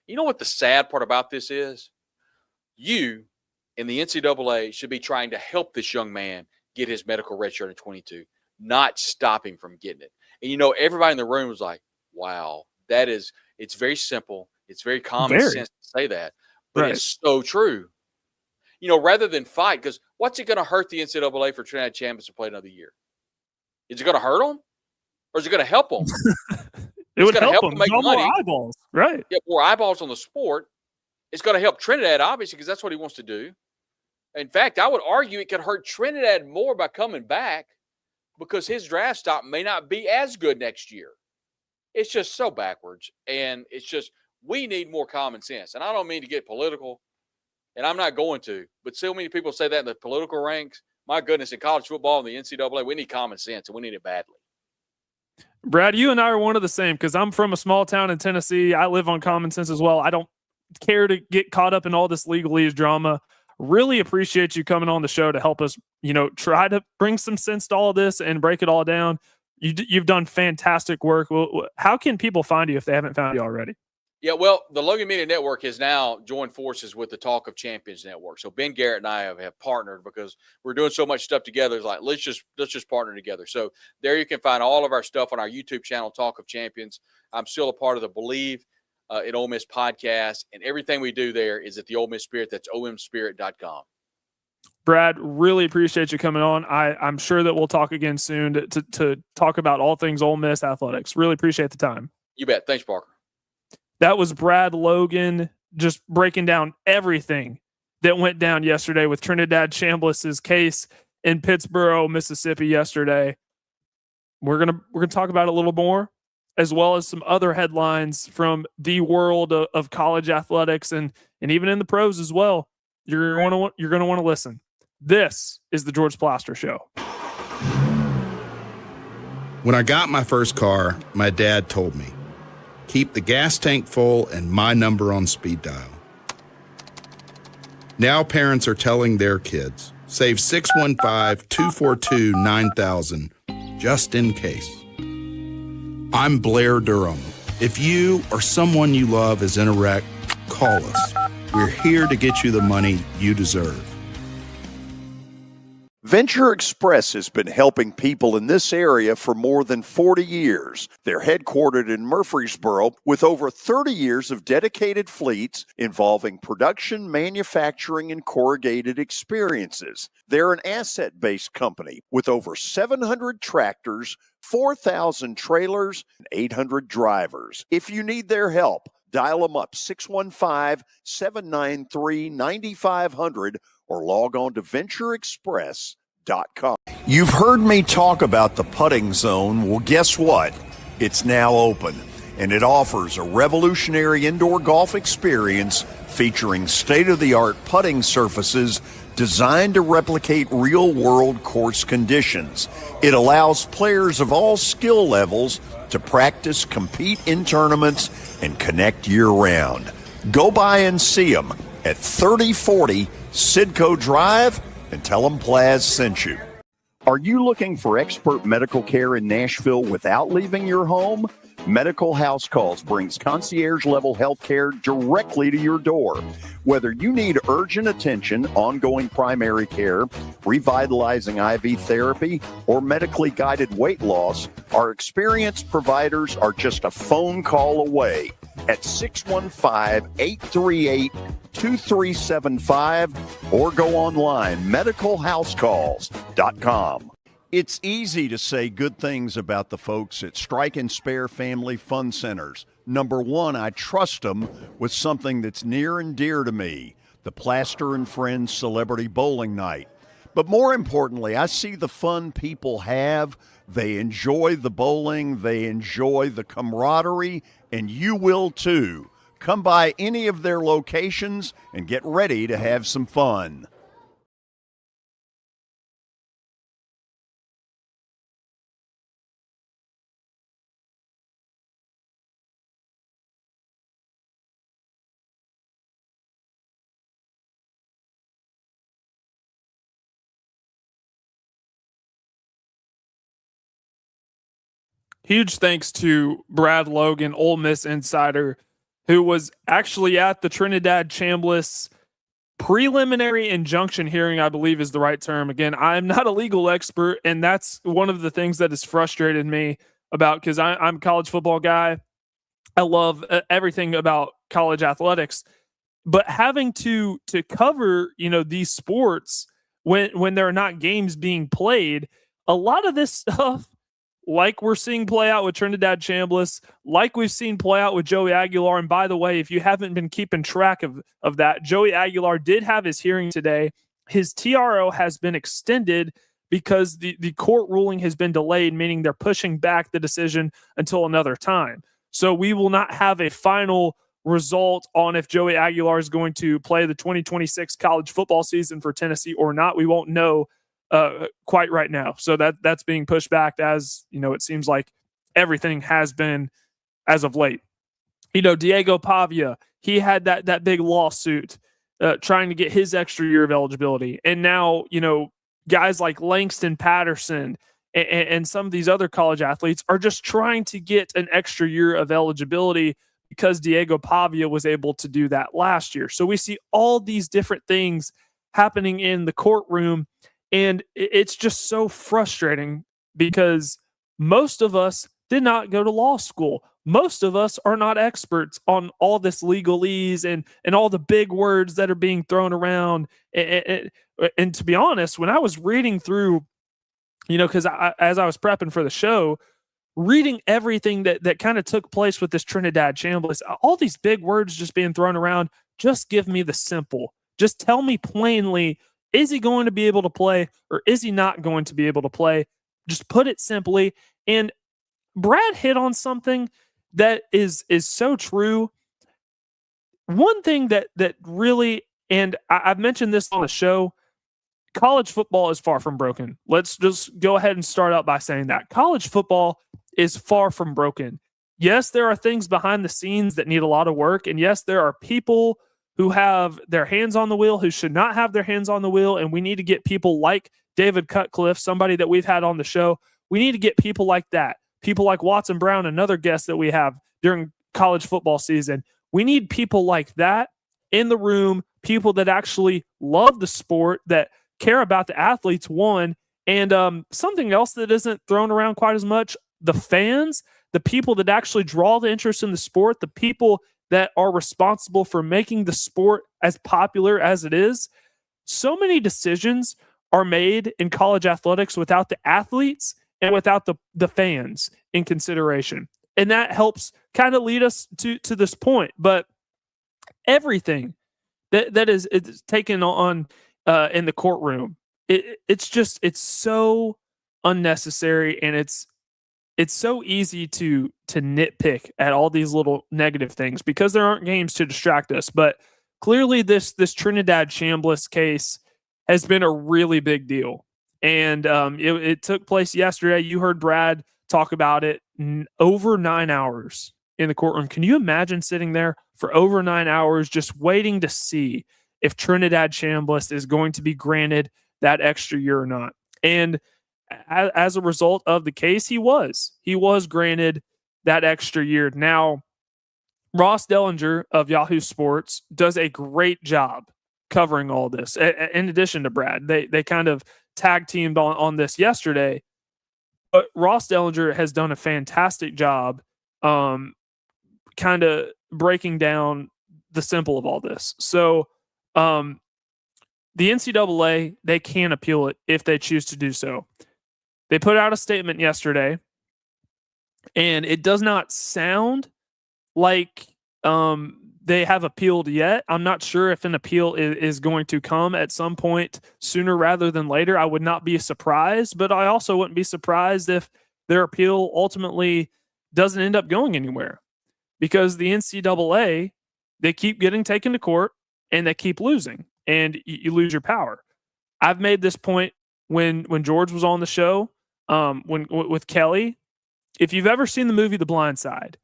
You know what the sad part about this is? You and the NCAA should be trying to help this young man get his medical red shirt in 22, not stop him from getting it. And, everybody in the room was like, wow, it's very simple. It's very common sense to say that, but It's so true. Rather than fight, because what's it going to hurt the NCAA for Trinidad Chambliss to play another year? Is it going to hurt them, or is it going to help them? It It's would going to help help them make draw more money, eyeballs, right? get more eyeballs on the sport. It's going to help Trinidad, obviously, because that's what he wants to do. In fact, I would argue it could hurt Trinidad more by coming back because his draft stock may not be as good next year. It's just so backwards. And it's just, we need more common sense. And I don't mean to get political, and I'm not going to, but so many people say that in the political ranks. My goodness, in college football and the NCAA, we need common sense, and we need it badly. Brad, you and I are one of the same because I'm from a small town in Tennessee. I live on common sense as well. I don't care to get caught up in all this legalese drama. Really appreciate you coming on the show to help us, try to bring some sense to all of this and break it all down. You've done fantastic work. Well, how can people find you if they haven't found you already? Yeah, well, the Logan Media Network has now joined forces with the Talk of Champions Network. So Ben Garrett and I have partnered because we're doing so much stuff together. It's like, let's just partner together. So there you can find all of our stuff on our YouTube channel, Talk of Champions. I'm still a part of the Believe in Ole Miss podcast, and everything we do there is at the Ole Miss Spirit. That's omspirit.com. Brad, really appreciate you coming on. I'm sure that we'll talk again soon to talk about all things Ole Miss athletics. Really appreciate the time. You bet. Thanks, Parker. That was Brad Logan just breaking down everything that went down yesterday with Trinidad Chambliss's case in Pittsburgh, Mississippi yesterday. We're gonna talk about it a little more, as well as some other headlines from the world of college athletics and even in the pros as well. You're gonna want to listen. This is the George Plaster Show. When I got my first car, my dad told me, keep the gas tank full and my number on speed dial. Now parents are telling their kids, save 615-242-9000 just in case. I'm Blair Durham. If you or someone you love is in a wreck, call us. We're here to get you the money you deserve. Venture Express has been helping people in this area for more than 40 years. They're headquartered in Murfreesboro with over 30 years of dedicated fleets involving production, manufacturing, and corrugated experiences. They're an asset-based company with over 700 tractors, 4,000 trailers, and 800 drivers. If you need their help, dial them up 615-793-9500 or log on to ventureexpress.com. You've heard me talk about the putting zone. Well, guess what? It's now open, and it offers a revolutionary indoor golf experience featuring state-of-the-art putting surfaces designed to replicate real-world course conditions. It allows players of all skill levels to practice, compete in tournaments, and connect year-round. Go by and see them at 3040 Sidco Drive and tell them Plaz sent you. Are you looking for expert medical care in Nashville without leaving your home? Medical House Calls brings concierge-level health care directly to your door. Whether you need urgent attention, ongoing primary care, revitalizing IV therapy, or medically guided weight loss, our experienced providers are just a phone call away at 615-838-2375 or go online, medicalhousecalls.com. It's easy to say good things about the folks at Strike and Spare Family Fun Centers. Number one, I trust them with something that's near and dear to me, the Plaster and Friends Celebrity Bowling Night. But more importantly, I see the fun people have. They enjoy the bowling, they enjoy the camaraderie, and you will too. Come by any of their locations and get ready to have some fun. Huge thanks to Brad Logan, Ole Miss insider, who was actually at the Trinidad Chambliss preliminary injunction hearing, I believe is the right term. Again, I'm not a legal expert, and that's one of the things that has frustrated me about, because I'm a college football guy. I love everything about college athletics, but having to cover, these sports when there are not games being played, a lot of this stuff like we're seeing play out with Trinidad Chambliss, like we've seen play out with Joey Aguilar. And by the way, if you haven't been keeping track of that, Joey Aguilar did have his hearing today. His TRO has been extended because the court ruling has been delayed, meaning they're pushing back the decision until another time. So we will not have a final result on if Joey Aguilar is going to play the 2026 college football season for Tennessee or not. We won't know quite right now. So that's being pushed back, as it seems like everything has been as of late. Diego Pavia, he had that big lawsuit trying to get his extra year of eligibility. And now, guys like Langston Patterson and some of these other college athletes are just trying to get an extra year of eligibility because Diego Pavia was able to do that last year. So we see all these different things happening in the courtroom, and it's just so frustrating because most of us did not go to law school. Most of us are not experts on all this legalese and all the big words that are being thrown around. And to be honest, when I was reading through, because as I was prepping for the show, reading everything that kind of took place with this Trinidad Chambliss, all these big words just being thrown around, just give me the simple. Just tell me plainly, is he going to be able to play or is he not going to be able to play? Just put it simply. And Brad hit on something that is so true. One thing that really, and I've mentioned this on the show, college football is far from broken. Let's just go ahead and start out by saying that. College football is far from broken. Yes, there are things behind the scenes that need a lot of work. And yes, there are people who have their hands on the wheel who should not have their hands on the wheel. And we need to get people like David Cutcliffe, somebody that we've had on the show. We need to get people like that. People like Watson Brown, another guest that we have during college football season. We need people like that in the room, people that actually love the sport, that care about the athletes, one. And something else that isn't thrown around quite as much, the fans, the people that actually draw the interest in the sport, the people that are responsible for making the sport as popular as it is. So many decisions are made in college athletics without the athletes and without the fans in consideration. And that helps kind of lead us to this point. But everything that is taken on in the courtroom, it's so unnecessary, and it's so easy to nitpick at all these little negative things because there aren't games to distract us. But clearly this Trinidad Chambliss case has been a really big deal. And it took place yesterday. You heard Brad talk about it. Over 9 hours in the courtroom. Can you imagine sitting there for over 9 hours just waiting to see if Trinidad Chambliss is going to be granted that extra year or not? And as a result of the case, he was granted that extra year. Now, Ross Dellinger of Yahoo Sports does a great job covering all this. In addition to Brad, they kind of tag teamed on this yesterday, but Ross Dellinger has done a fantastic job kind of breaking down the simple of all this. So the NCAA, they can appeal it if they choose to do so. They put out a statement yesterday, and it does not sound like they have appealed yet. I'm not sure if an appeal is going to come at some point sooner rather than later. I would not be surprised, but I also wouldn't be surprised if their appeal ultimately doesn't end up going anywhere, because the NCAA, they keep getting taken to court and they keep losing, and you lose your power. I've made this point when George was on the show, with Kelly. If you've ever seen the movie The Blind Side,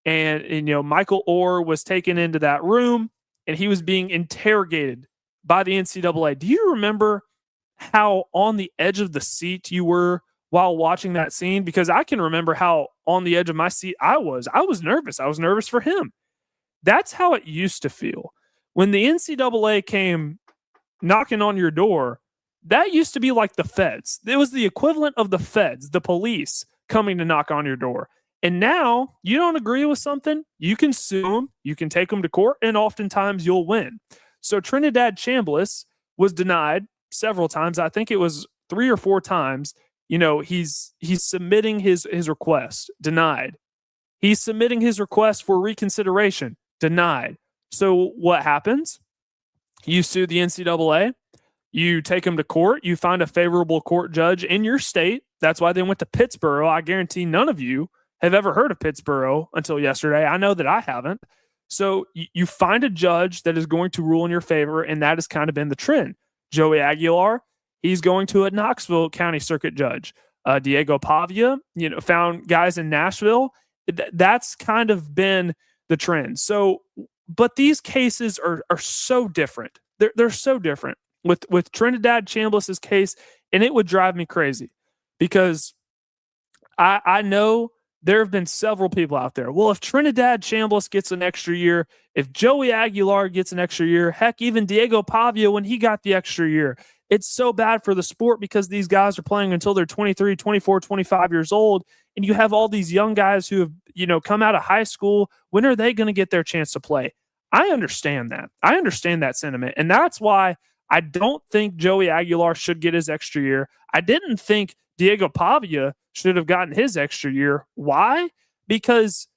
and Michael Orr was taken into that room and he was being interrogated by the NCAA. Do you remember how on the edge of the seat you were while watching that scene? Because I can remember how on the edge of my seat I was. I was nervous. I was nervous for him. That's how it used to feel. When the NCAA came knocking on your door, that used to be like the feds. It was the equivalent of the feds, the police coming to knock on your door. And now you don't agree with something, you can sue them, you can take them to court, and oftentimes you'll win. So Trinidad Chambliss was denied several times. I think it was 3 or 4 times he's submitting his request, denied. He's submitting his request for reconsideration, denied. So what happens? You sue the NCAA. You take them to court. You find a favorable court judge in your state. That's why they went to Pittsburgh. I guarantee none of you have ever heard of Pittsburgh until yesterday. I know that I haven't. So you find a judge that is going to rule in your favor, and that has kind of been the trend. Joey Aguilar, he's going to a Knoxville County Circuit judge. Diego Pavia, found guys in Nashville. That's kind of been the trend. So, but these cases are so different. They're so different. With Trinidad Chambliss's case, and it would drive me crazy because I know there have been several people out there. Well, if Trinidad Chambliss gets an extra year, if Joey Aguilar gets an extra year, heck, even Diego Pavia when he got the extra year, it's so bad for the sport because these guys are playing until they're 23, 24, 25 years old, and you have all these young guys who have come out of high school. When are they going to get their chance to play? I understand that. I understand that sentiment, and that's why I don't think Joey Aguilar should get his extra year. I didn't think Diego Pavia should have gotten his extra year. Why? Because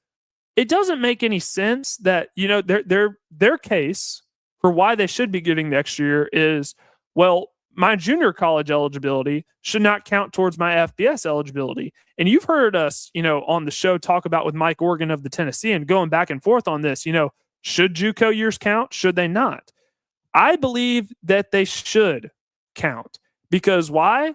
it doesn't make any sense that, their case for why they should be getting the extra year is, well, my junior college eligibility should not count towards my FBS eligibility. And you've heard us, on the show talk about with Mike Organ of the Tennessee and going back and forth on this, should JUCO years count? Should they not? I believe that they should count because why?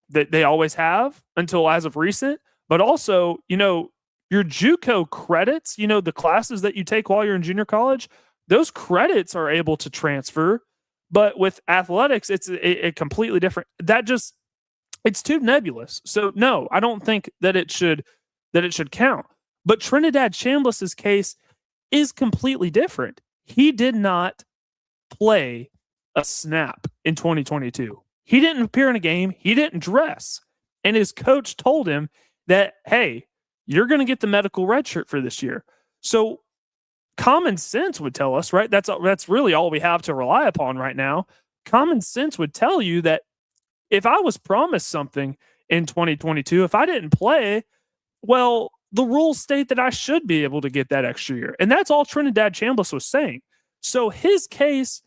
That they always have until as of recent, but also, your JUCO credits, the classes that you take while you're in junior college, those credits are able to transfer. But with athletics, it's a completely different. It's too nebulous. So no, I don't think that it should count. But Trinidad Chambliss's case is completely different. He did not play a snap in 2022. He didn't appear in a game. He didn't dress. And his coach told him that, hey, you're going to get the medical red shirt for this year. So common sense would tell us, right? That's really all we have to rely upon right now. Common sense would tell you that if I was promised something in 2022, if I didn't play, well, the rules state that I should be able to get that extra year. And that's all Trinidad Chambliss was saying. So his case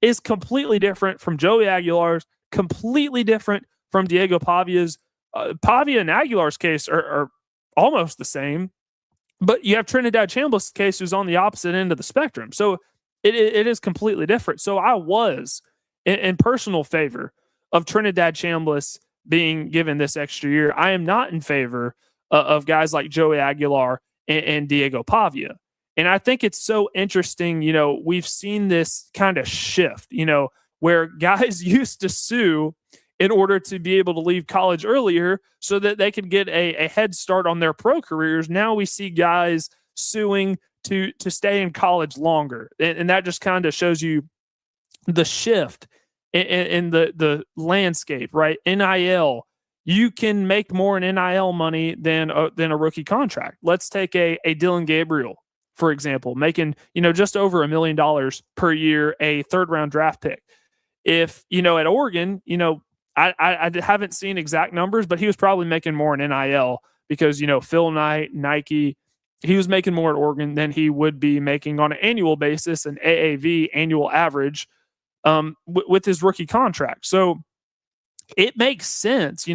is completely different from Joey Aguilar's, completely different from Diego Pavia's. Pavia and Aguilar's case are almost the same, but you have Trinidad Chambliss' case who's on the opposite end of the spectrum. So it is completely different. So I was in personal favor of Trinidad Chambliss being given this extra year. I am not in favor of guys like Joey Aguilar and Diego Pavia. And I think it's so interesting, we've seen this kind of shift, where guys used to sue in order to be able to leave college earlier so that they could get a head start on their pro careers. Now we see guys suing to stay in college longer. And that just kind of shows you the shift in the landscape, right? NIL, you can make more in NIL money than a rookie contract. Let's take a Dylan Gabriel, for example, making, just over $1 million per year, a third-round draft pick. If, at Oregon, I haven't seen exact numbers, but he was probably making more in NIL because, Phil Knight, Nike, he was making more at Oregon than he would be making on an annual basis, an AAV, annual average, with his rookie contract. So it makes sense,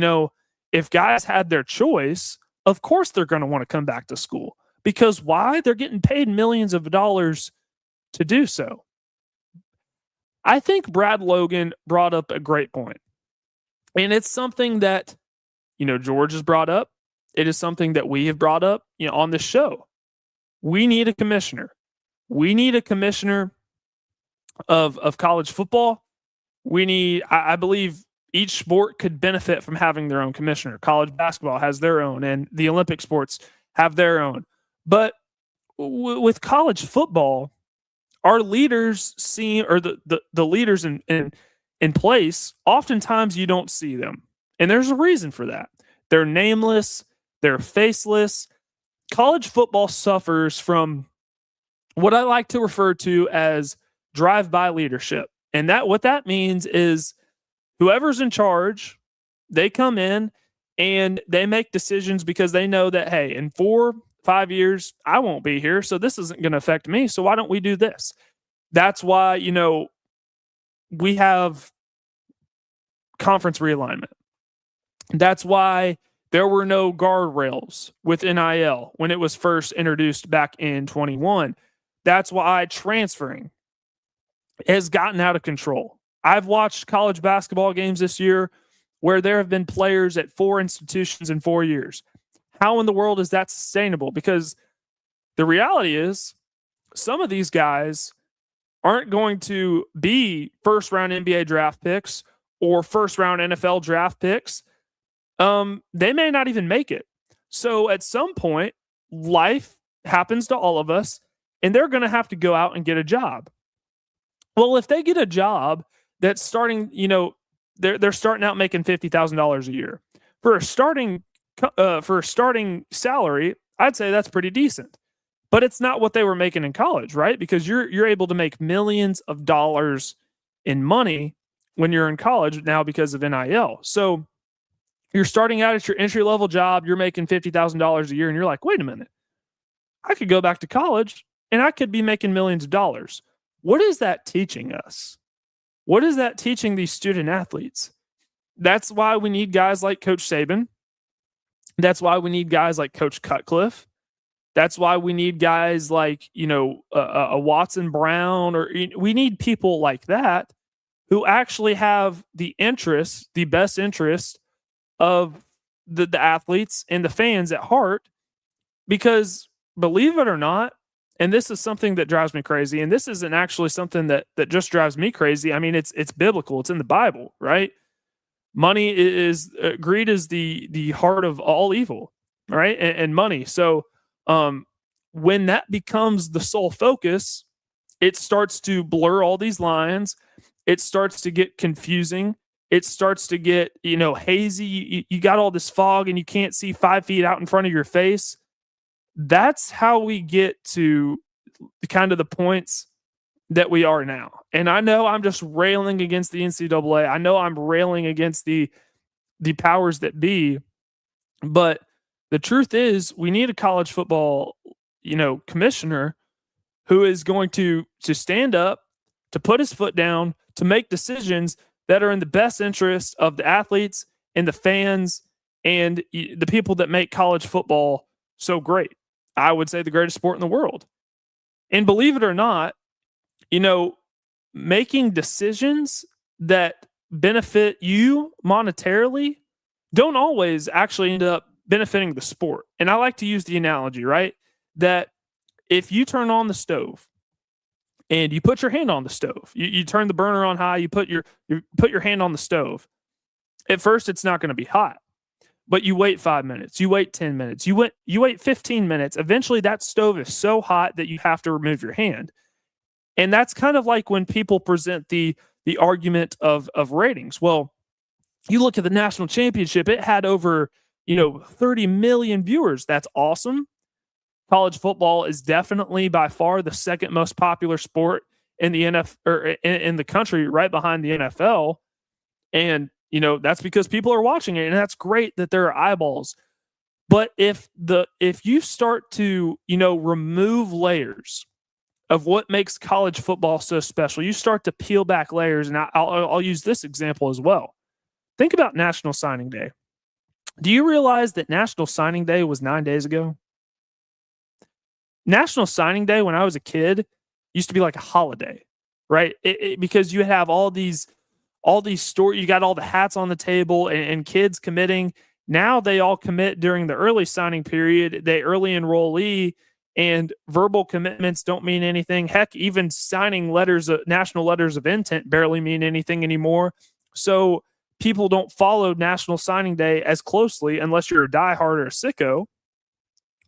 if guys had their choice, of course they're going to want to come back to school. Because why? They're getting paid millions of dollars to do so. I think Brad Logan brought up a great point. And it's something that, George has brought up. It is something that we have brought up, on this show. We need a commissioner. We need a commissioner of college football. We need, I believe each sport could benefit from having their own commissioner. College basketball has their own, and the Olympic sports have their own. But with college football, our leaders or the leaders in place, oftentimes you don't see them. And there's a reason for that. They're nameless, they're faceless. College football suffers from what I like to refer to as drive-by leadership. And what that means is whoever's in charge, They come in and they make decisions because they know that, hey, in 4-5 years, I won't be here. So this isn't going to affect me. So why don't we do this? That's why, we have conference realignment. That's why there were no guardrails with NIL when it was first introduced back in 21. That's why transferring has gotten out of control. I've watched college basketball games this year where there have been players at 4 institutions in 4 years. How in the world is that sustainable? Because the reality is some of these guys aren't going to be first-round NBA draft picks or first-round NFL draft picks. They may not even make it. So at some point, life happens to all of us, and they're going to have to go out and get a job. Well, if they get a job that's starting, they're starting out making $50,000 a year for a starting salary, I'd say that's pretty decent. But it's not what they were making in college, right? Because you're able to make millions of dollars in money when you're in college now because of NIL. So you're starting out at your entry level job, you're making $50,000 a year, and you're like, wait a minute, I could go back to college and I could be making millions of dollars. What is that teaching us? What is that teaching these student athletes? That's why we need guys like Coach Saban. That's why we need guys like Coach Cutcliffe. That's why we need guys like, a Watson Brown, or we need people like that who actually have the best interest of the athletes and the fans at heart. Because believe it or not, and this is something that drives me crazy, and this isn't actually something that just drives me crazy. I mean, it's biblical. It's in the Bible, right? Money is greed is the heart of all evil, right? And money. So when that becomes the sole focus, it starts to blur all these lines. It starts to get confusing. It starts to get, hazy. You got all this fog and you can't see 5 feet out in front of your face. That's how we get to the points that we are now. And I know I'm just railing against the NCAA. I know I'm railing against the powers that be, but the truth is we need a college football, commissioner who is going to stand up, to put his foot down, to make decisions that are in the best interest of the athletes and the fans and the people that make college football so great. I would say the greatest sport in the world. And believe it or not, making decisions that benefit you monetarily don't always actually end up benefiting the sport. And I like to use the analogy, right? That if you turn on the stove and you put your hand on the stove, you turn the burner on high, you put your hand on the stove. At first, it's not going to be hot, but you wait 5 minutes, you wait 10 minutes, you wait 15 minutes. Eventually, that stove is so hot that you have to remove your hand. And that's kind of like when people present the argument of ratings. Well, you look at the national championship, it had over 30 million viewers. That's awesome. College football is definitely by far the second most popular sport in the NFL or in the country, right behind the NFL. And that's because people are watching it, and that's great that there are eyeballs. But if you start to remove layers of what makes college football so special, you start to peel back layers, and I'll use this example as well. Think about National Signing Day. Do you realize that National Signing Day was 9 days ago? National Signing Day, when I was a kid, used to be like a holiday, right? Because you have all these stories, you got all the hats on the table and kids committing. Now they all commit during the early signing period, they early enrollee, and verbal commitments don't mean anything. Heck, even signing national letters of intent barely mean anything anymore. So people don't follow National Signing Day as closely unless you're a diehard or a sicko,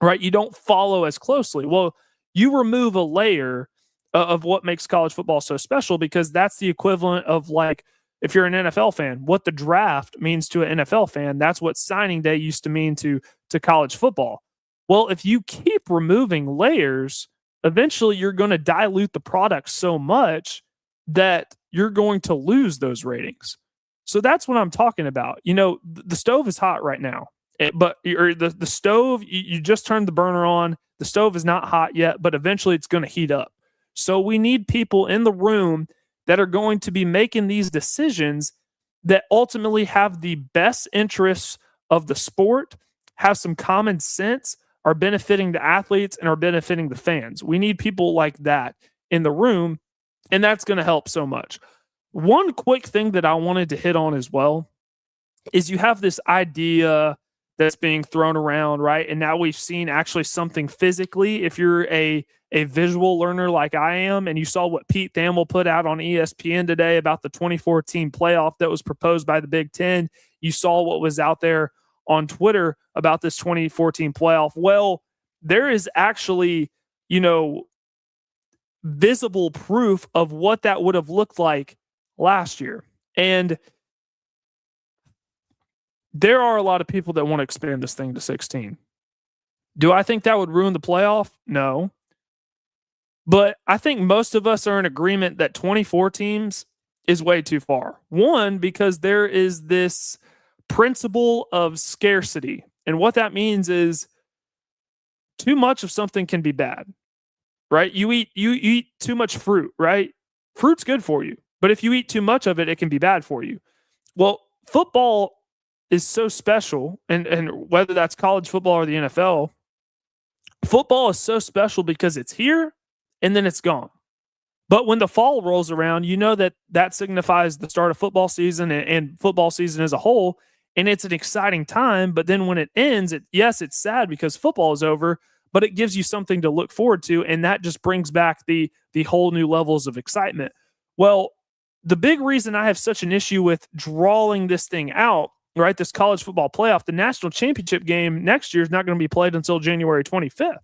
right? You don't follow as closely. Well, you remove a layer of what makes college football so special, because that's the equivalent of, like, if you're an NFL fan, what the draft means to an NFL fan, that's what signing day used to mean to college football. Well, if you keep removing layers, eventually you're going to dilute the product so much that you're going to lose those ratings. So that's what I'm talking about. You know, the stove is hot right now, but the stove, you just turned the burner on. The stove is not hot yet, but eventually it's going to heat up. So we need people in the room that are going to be making these decisions that ultimately have the best interests of the sport, have some common sense, are benefiting the athletes, and are benefiting the fans. We need people like that in the room, and that's going to help so much. One quick thing that I wanted to hit on as well is you have this idea that's being thrown around, right? And now we've seen actually something physically. If you're a visual learner like I am, and you saw what Pete Thamel put out on ESPN today about the 2014 playoff that was proposed by the Big Ten, you saw what was out there on Twitter about this 2014 playoff. Well, there is actually, you know, visible proof of what that would have looked like last year. And there are a lot of people that want to expand this thing to 16. Do I think that would ruin the playoff? No. But I think most of us are in agreement that 24 teams is way too far. One, because there is this principle of scarcity. And what that means is too much of something can be bad, right? You eat too much fruit, right? Fruit's good for you. But if you eat too much of it, it can be bad for you. Well, football is so special, and whether that's college football or the NFL, football is so special because it's here and then it's gone. But when the fall rolls around, you know that signifies the start of football season and football season as a whole, and it's an exciting time. But then when it ends, yes, it's sad because football is over, but it gives you something to look forward to, and that just brings back the whole new levels of excitement. Well, the big reason I have such an issue with drawing this thing out, right, this college football playoff, the national championship game next year is not going to be played until January 25th.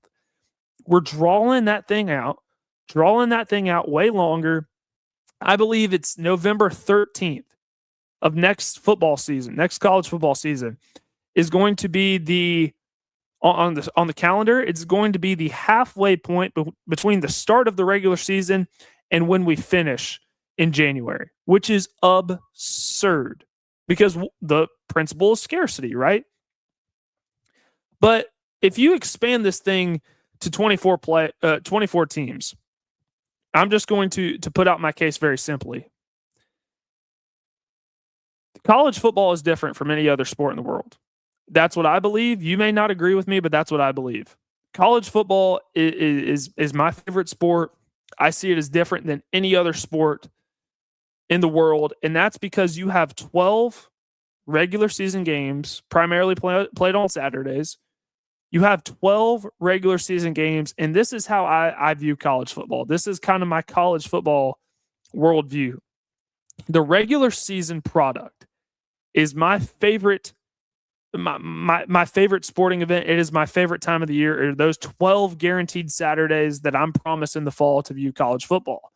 We're drawing that thing out way longer. I believe it's November 13th of next football season, next college football season is going to be on the calendar. It's going to be the halfway point between the start of the regular season and when we finish in January, which is absurd because the principle is scarcity, right? But if you expand this thing to 24 teams, I'm just going to put out my case very simply. College football is different from any other sport in the world. That's what I believe. You may not agree with me, but that's what I believe. College football is my favorite sport. I see it as different than any other sport in the world, and that's because you have 12 regular season games, primarily played on Saturdays. You have 12 regular season games, and this is how I view college football. This is kind of my college football worldview. The regular season product is my favorite my favorite sporting event. It is my favorite time of the year. Are those 12 guaranteed Saturdays that I'm promised in the fall to view college football.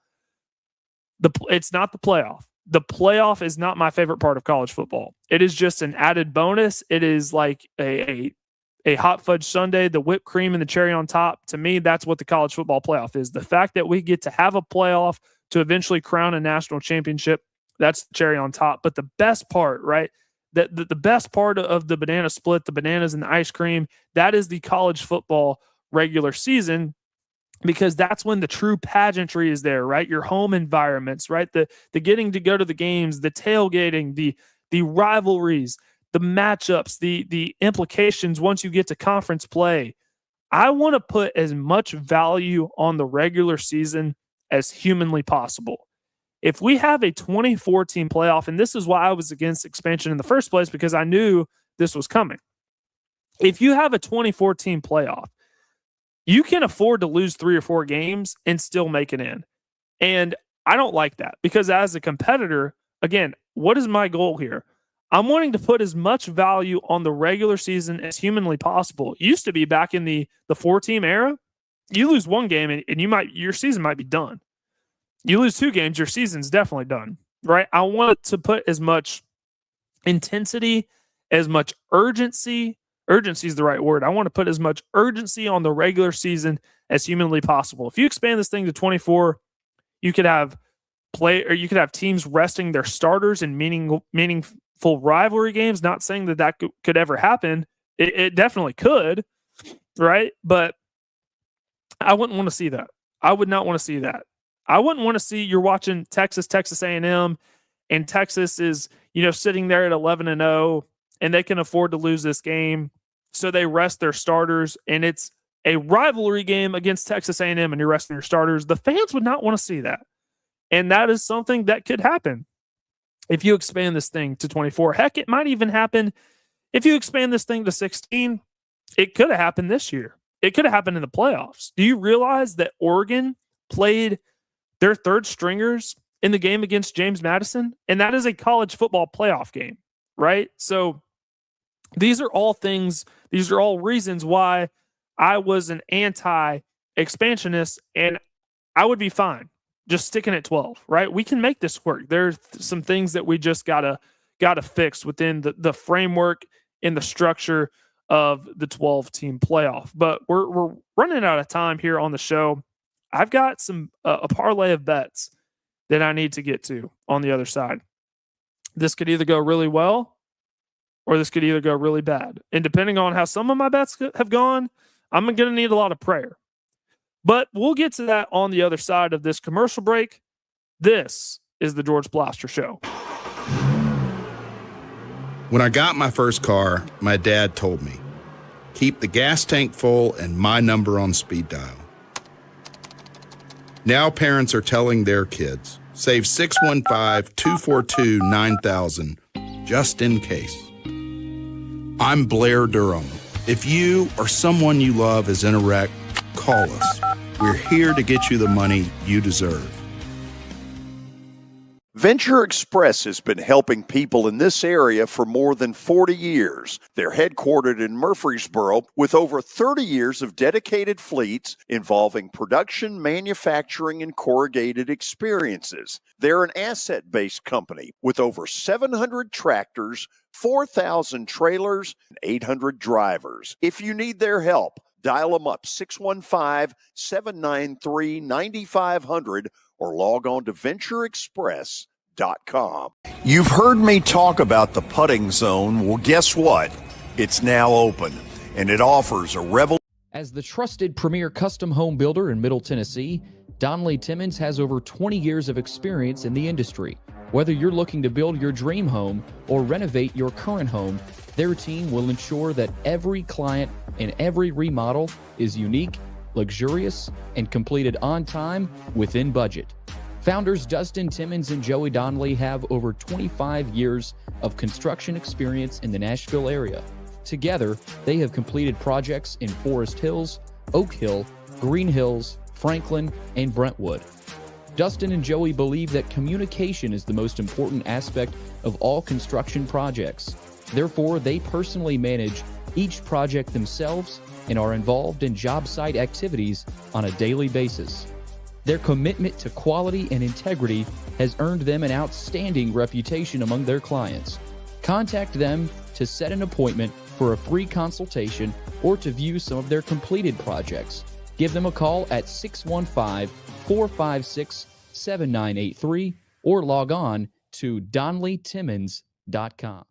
It's not the playoff. The playoff is not my favorite part of college football. It is just an added bonus. It is like a hot fudge sundae, the whipped cream and the cherry on top. To me, that's what the college football playoff is. The fact that we get to have a playoff to eventually crown a national championship, that's the cherry on top. But the best part, right? The best part of the banana split, the bananas and the ice cream, that is the college football regular season, because that's when the true pageantry is there, right? Your home environments, right? The getting to go to the games, the tailgating, the rivalries, the matchups, the implications once you get to conference play. I want to put as much value on the regular season as humanly possible. If we have a 24-team playoff, and this is why I was against expansion in the first place, because I knew this was coming. If you have a 24-team playoff, you can afford to lose 3 or 4 games and still make it in. And I don't like that, because as a competitor, again, what is my goal here? I'm wanting to put as much value on the regular season as humanly possible. It used to be back in the 4-team era, you lose 1 game and your season might be done. You lose 2 games, your season's definitely done, right? I want to put as much intensity, as much urgency is the right word. I want to put as much urgency on the regular season as humanly possible. If you expand this thing to 24, you could have you could have teams resting their starters in meaningful rivalry games. Not saying that could ever happen. It definitely could, right? But I wouldn't want to see that. I would not want to see that. I wouldn't want to see you're watching Texas A&M, and Texas is, sitting there at 11-0, and they can afford to lose this game, so they rest their starters, and it's a rivalry game against Texas A&M, and you're resting your starters. The fans would not want to see that, and that is something that could happen if you expand this thing to 24. Heck, it might even happen if you expand this thing to 16. It could have happened this year. It could have happened in the playoffs. Do you realize that Oregon played their third stringers in the game against James Madison? And that is a college football playoff game, right? So these are all reasons why I was an anti-expansionist, and I would be fine just sticking at 12, right? We can make this work. There's some things that we just gotta fix within the framework and the structure of the 12-team playoff. But we're running out of time here on the show. I've got a parlay of bets that I need to get to on the other side. This could either go really well, or this could either go really bad. And depending on how some of my bets have gone, I'm going to need a lot of prayer. But we'll get to that on the other side of this commercial break. This is the George Blaster Show. When I got my first car, my dad told me, keep the gas tank full and my number on speed dial. Now parents are telling their kids, save 615-242-9000 just in case. I'm Blair Durham. If you or someone you love is in a wreck, call us. We're here to get you the money you deserve. Venture Express has been helping people in this area for more than 40 years. They're headquartered in Murfreesboro with over 30 years of dedicated fleets involving production, manufacturing, and corrugated experiences. They're an asset-based company with over 700 tractors, 4,000 trailers, and 800 drivers. If you need their help, dial them up 615-793-9500 or log on to ventureexpress.com. You've heard me talk about the putting zone. Well, guess what? It's now open, and it offers a revolution. As the trusted premier custom home builder in Middle Tennessee, Donnelly Timmons has over 20 years of experience in the industry. Whether you're looking to build your dream home or renovate your current home, their team will ensure that every client and every remodel is unique, luxurious, and completed on time within budget. Founders Dustin Timmons and Joey Donnelly have over 25 years of construction experience in the Nashville area. Together, they have completed projects in Forest Hills, Oak Hill, Green Hills, Franklin, and Brentwood. Dustin and Joey believe that communication is the most important aspect of all construction projects. Therefore, they personally manage each project themselves and are involved in job site activities on a daily basis. Their commitment to quality and integrity has earned them an outstanding reputation among their clients. Contact them to set an appointment for a free consultation or to view some of their completed projects. Give them a call at 615-456-7983 or log on to DonnellyTimmons.com.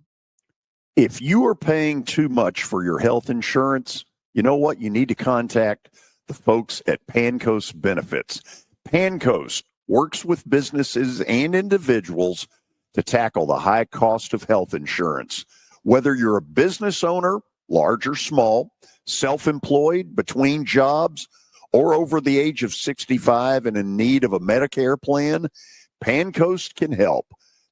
If you are paying too much for your health insurance, you know what? You need to contact the folks at Pancoast Benefits. Pancoast works with businesses and individuals to tackle the high cost of health insurance. Whether you're a business owner, large or small, self-employed, between jobs, or over the age of 65 and in need of a Medicare plan, Pancoast can help.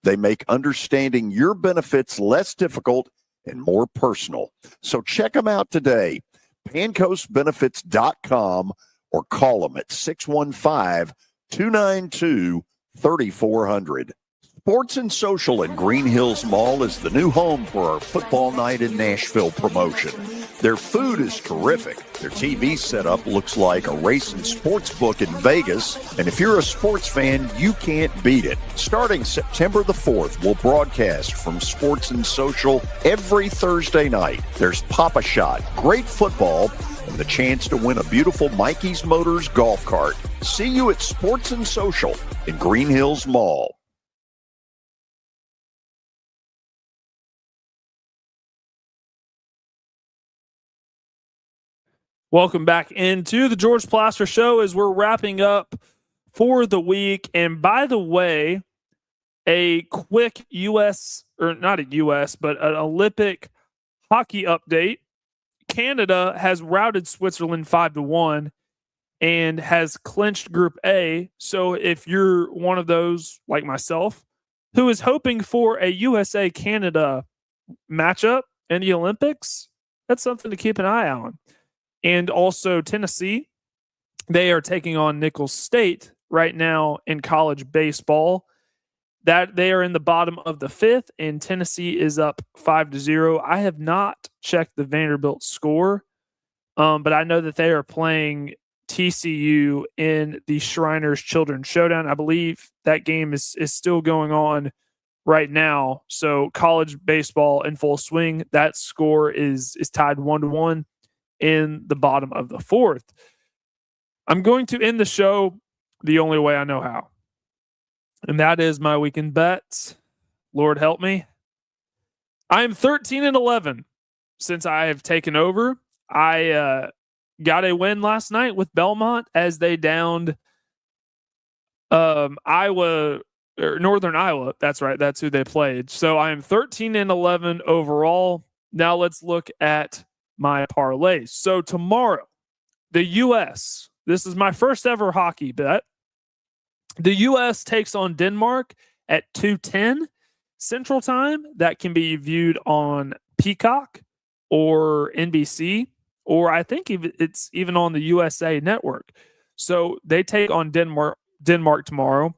They make understanding your benefits less difficult and more personal. So check them out today, pancoastbenefits.com, or call them at 615-292-3400. Sports and Social at Green Hills Mall is the new home for our Football Night in Nashville promotion. Their food is terrific. Their TV setup looks like a racing sports book in Vegas. And if you're a sports fan, you can't beat it. Starting September the 4th, we'll broadcast from Sports and Social every Thursday night. There's Pop-A-Shot, great football, and the chance to win a beautiful Mikey's Motors golf cart. See you at Sports and Social in Green Hills Mall. Welcome back into the George Plaster Show as we're wrapping up for the week. And by the way, a quick U.S. or not a U.S., but an Olympic hockey update. Canada has routed Switzerland 5-1 and has clinched Group A. So if you're one of those like myself who is hoping for a USA-Canada matchup in the Olympics, that's something to keep an eye on. And also Tennessee, they are taking on Nicholls State right now in college baseball. That they are in the bottom of the fifth, and Tennessee is up 5-0. I have not checked the Vanderbilt score, but I know that they are playing TCU in the Shriners Children's Showdown. I believe that game is still going on right now. So college baseball in full swing. That score is tied 1-1 in the bottom of the fourth. I'm going to end the show the only way I know how. And that is my weekend bets. Lord help me. I am 13-11 since I have taken over. I got a win last night with Belmont as they downed Iowa or Northern Iowa. That's right. That's who they played. So I am 13-11 overall. Now let's look at my parlays. So tomorrow, the U.S. This is my first ever hockey bet. The U.S. takes on Denmark at 2:10 Central Time. That can be viewed on Peacock or NBC, or I think it's even on the USA Network. So they take on Denmark tomorrow.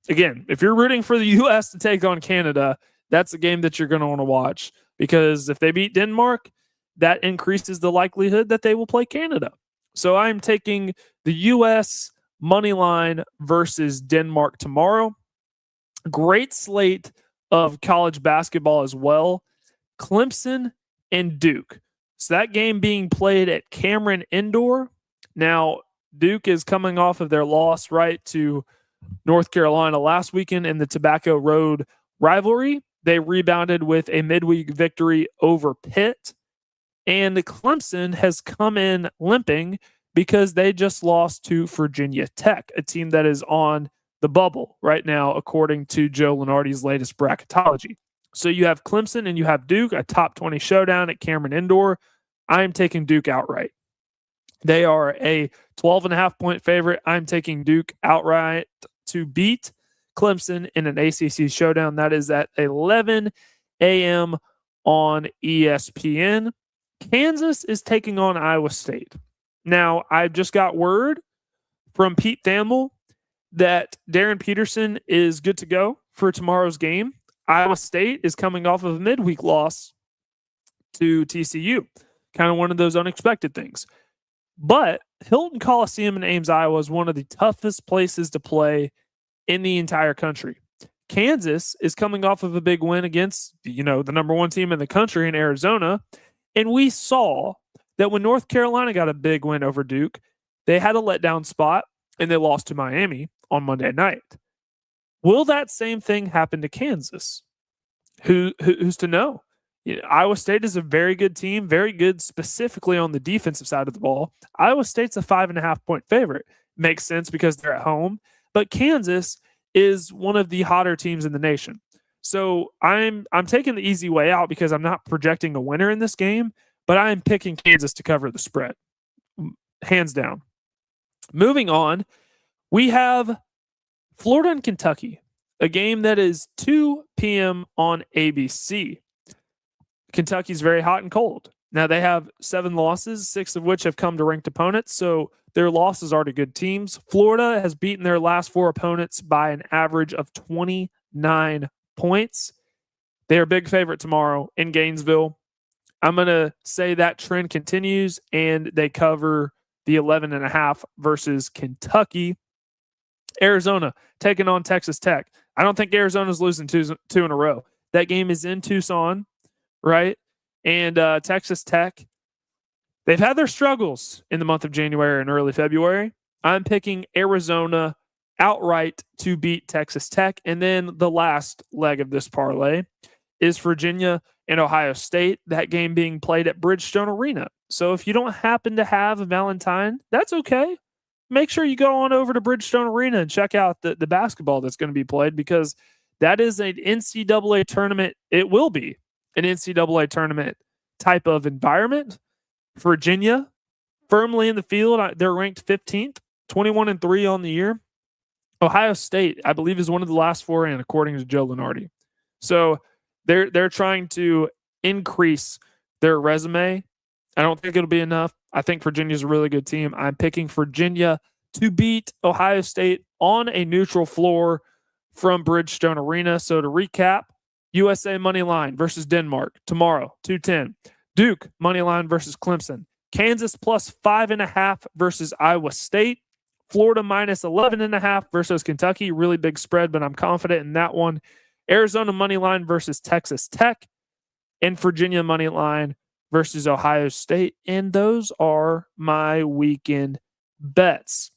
Again, if you're rooting for the U.S. to take on Canada, that's a game that you're going to want to watch, because if they beat Denmark, that increases the likelihood that they will play Canada. So I'm taking the U.S. money line versus Denmark tomorrow. Great slate of college basketball as well. Clemson and Duke. So that game being played at Cameron Indoor. Now, Duke is coming off of their loss, right, to North Carolina last weekend in the Tobacco Road rivalry. They rebounded with a midweek victory over Pitt. And Clemson has come in limping because they just lost to Virginia Tech, a team that is on the bubble right now, according to Joe Lunardi's latest bracketology. So you have Clemson and you have Duke, a top 20 showdown at Cameron Indoor. I'm taking Duke outright. They are a 12.5 point favorite. I'm taking Duke outright to beat Clemson in an ACC showdown. That is at 11 a.m. on ESPN. Kansas is taking on Iowa State. Now, I just got word from Pete Thamel that Darren Peterson is good to go for tomorrow's game. Iowa State is coming off of a midweek loss to TCU. Kind of one of those unexpected things. But Hilton Coliseum in Ames, Iowa is one of the toughest places to play in the entire country. Kansas is coming off of a big win against, the number one team in the country in Arizona. And we saw that when North Carolina got a big win over Duke, they had a letdown spot and they lost to Miami on Monday night. Will that same thing happen to Kansas? Who's to know? Iowa State is a very good team, very good specifically on the defensive side of the ball. Iowa State's a 5.5 point favorite. Makes sense because they're at home. But Kansas is one of the hotter teams in the nation. So I'm taking the easy way out because I'm not projecting a winner in this game, but I'm picking Kansas to cover the spread. Hands down. Moving on, we have Florida and Kentucky, a game that is 2 p.m. on ABC. Kentucky's very hot and cold. Now, they have 7 losses, 6 of which have come to ranked opponents, so their losses are to good teams. Florida has beaten their last 4 opponents by an average of 29 points. They are a big favorite tomorrow in Gainesville. I'm going to say that trend continues, and they cover the 11.5 versus Kentucky. Arizona taking on Texas Tech. I don't think Arizona's losing two in a row. That game is in Tucson, right? And Texas Tech, They've had their struggles in the month of January and early February. I'm picking Arizona outright to beat Texas Tech. And then the last leg of this parlay is Virginia and Ohio State, that game being played at Bridgestone Arena. So if you don't happen to have a Valentine, that's okay. Make sure you go on over to Bridgestone Arena and check out the basketball that's going to be played, because that is an NCAA tournament. It will be an NCAA tournament type of environment. Virginia, firmly in the field. They're ranked 15th, 21-3 on the year. Ohio State, I believe, is one of the last four in, according to Joe Lunardi. So they're trying to increase their resume. I don't think it'll be enough. I think Virginia's a really good team. I'm picking Virginia to beat Ohio State on a neutral floor from Bridgestone Arena. So to recap, USA money line versus Denmark tomorrow, 2:10. Duke money line versus Clemson. Kansas plus 5.5 versus Iowa State. Florida minus 11.5 versus Kentucky. Really big spread, but I'm confident in that one. Arizona money line versus Texas Tech. And Virginia money line versus Ohio State. And those are my weekend bets.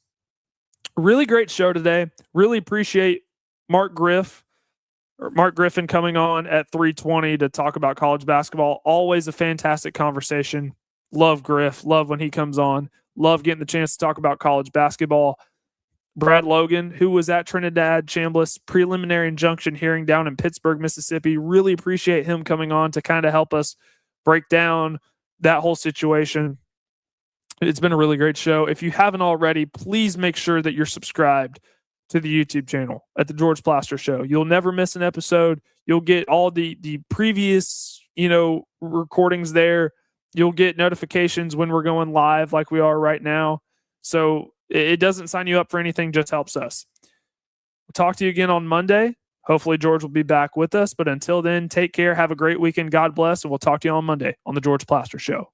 Really great show today. Really appreciate Mark Griffin coming on at 3:20 to talk about college basketball. Always a fantastic conversation. Love Griff. Love when he comes on. Love getting the chance to talk about college basketball. Brad Logan, who was at Trinidad Chambliss preliminary injunction hearing down in Pittsburgh, Mississippi. Really appreciate him coming on to kind of help us break down that whole situation. It's been a really great show. If you haven't already, please make sure that you're subscribed to the YouTube channel at the George Plaster Show. You'll never miss an episode. You'll get all the previous, recordings there. You'll get notifications when we're going live like we are right now. So it doesn't sign you up for anything, just helps us. We'll talk to you again on Monday. Hopefully George will be back with us. But until then, take care. Have a great weekend. God bless. And we'll talk to you on Monday on the George Plaster Show.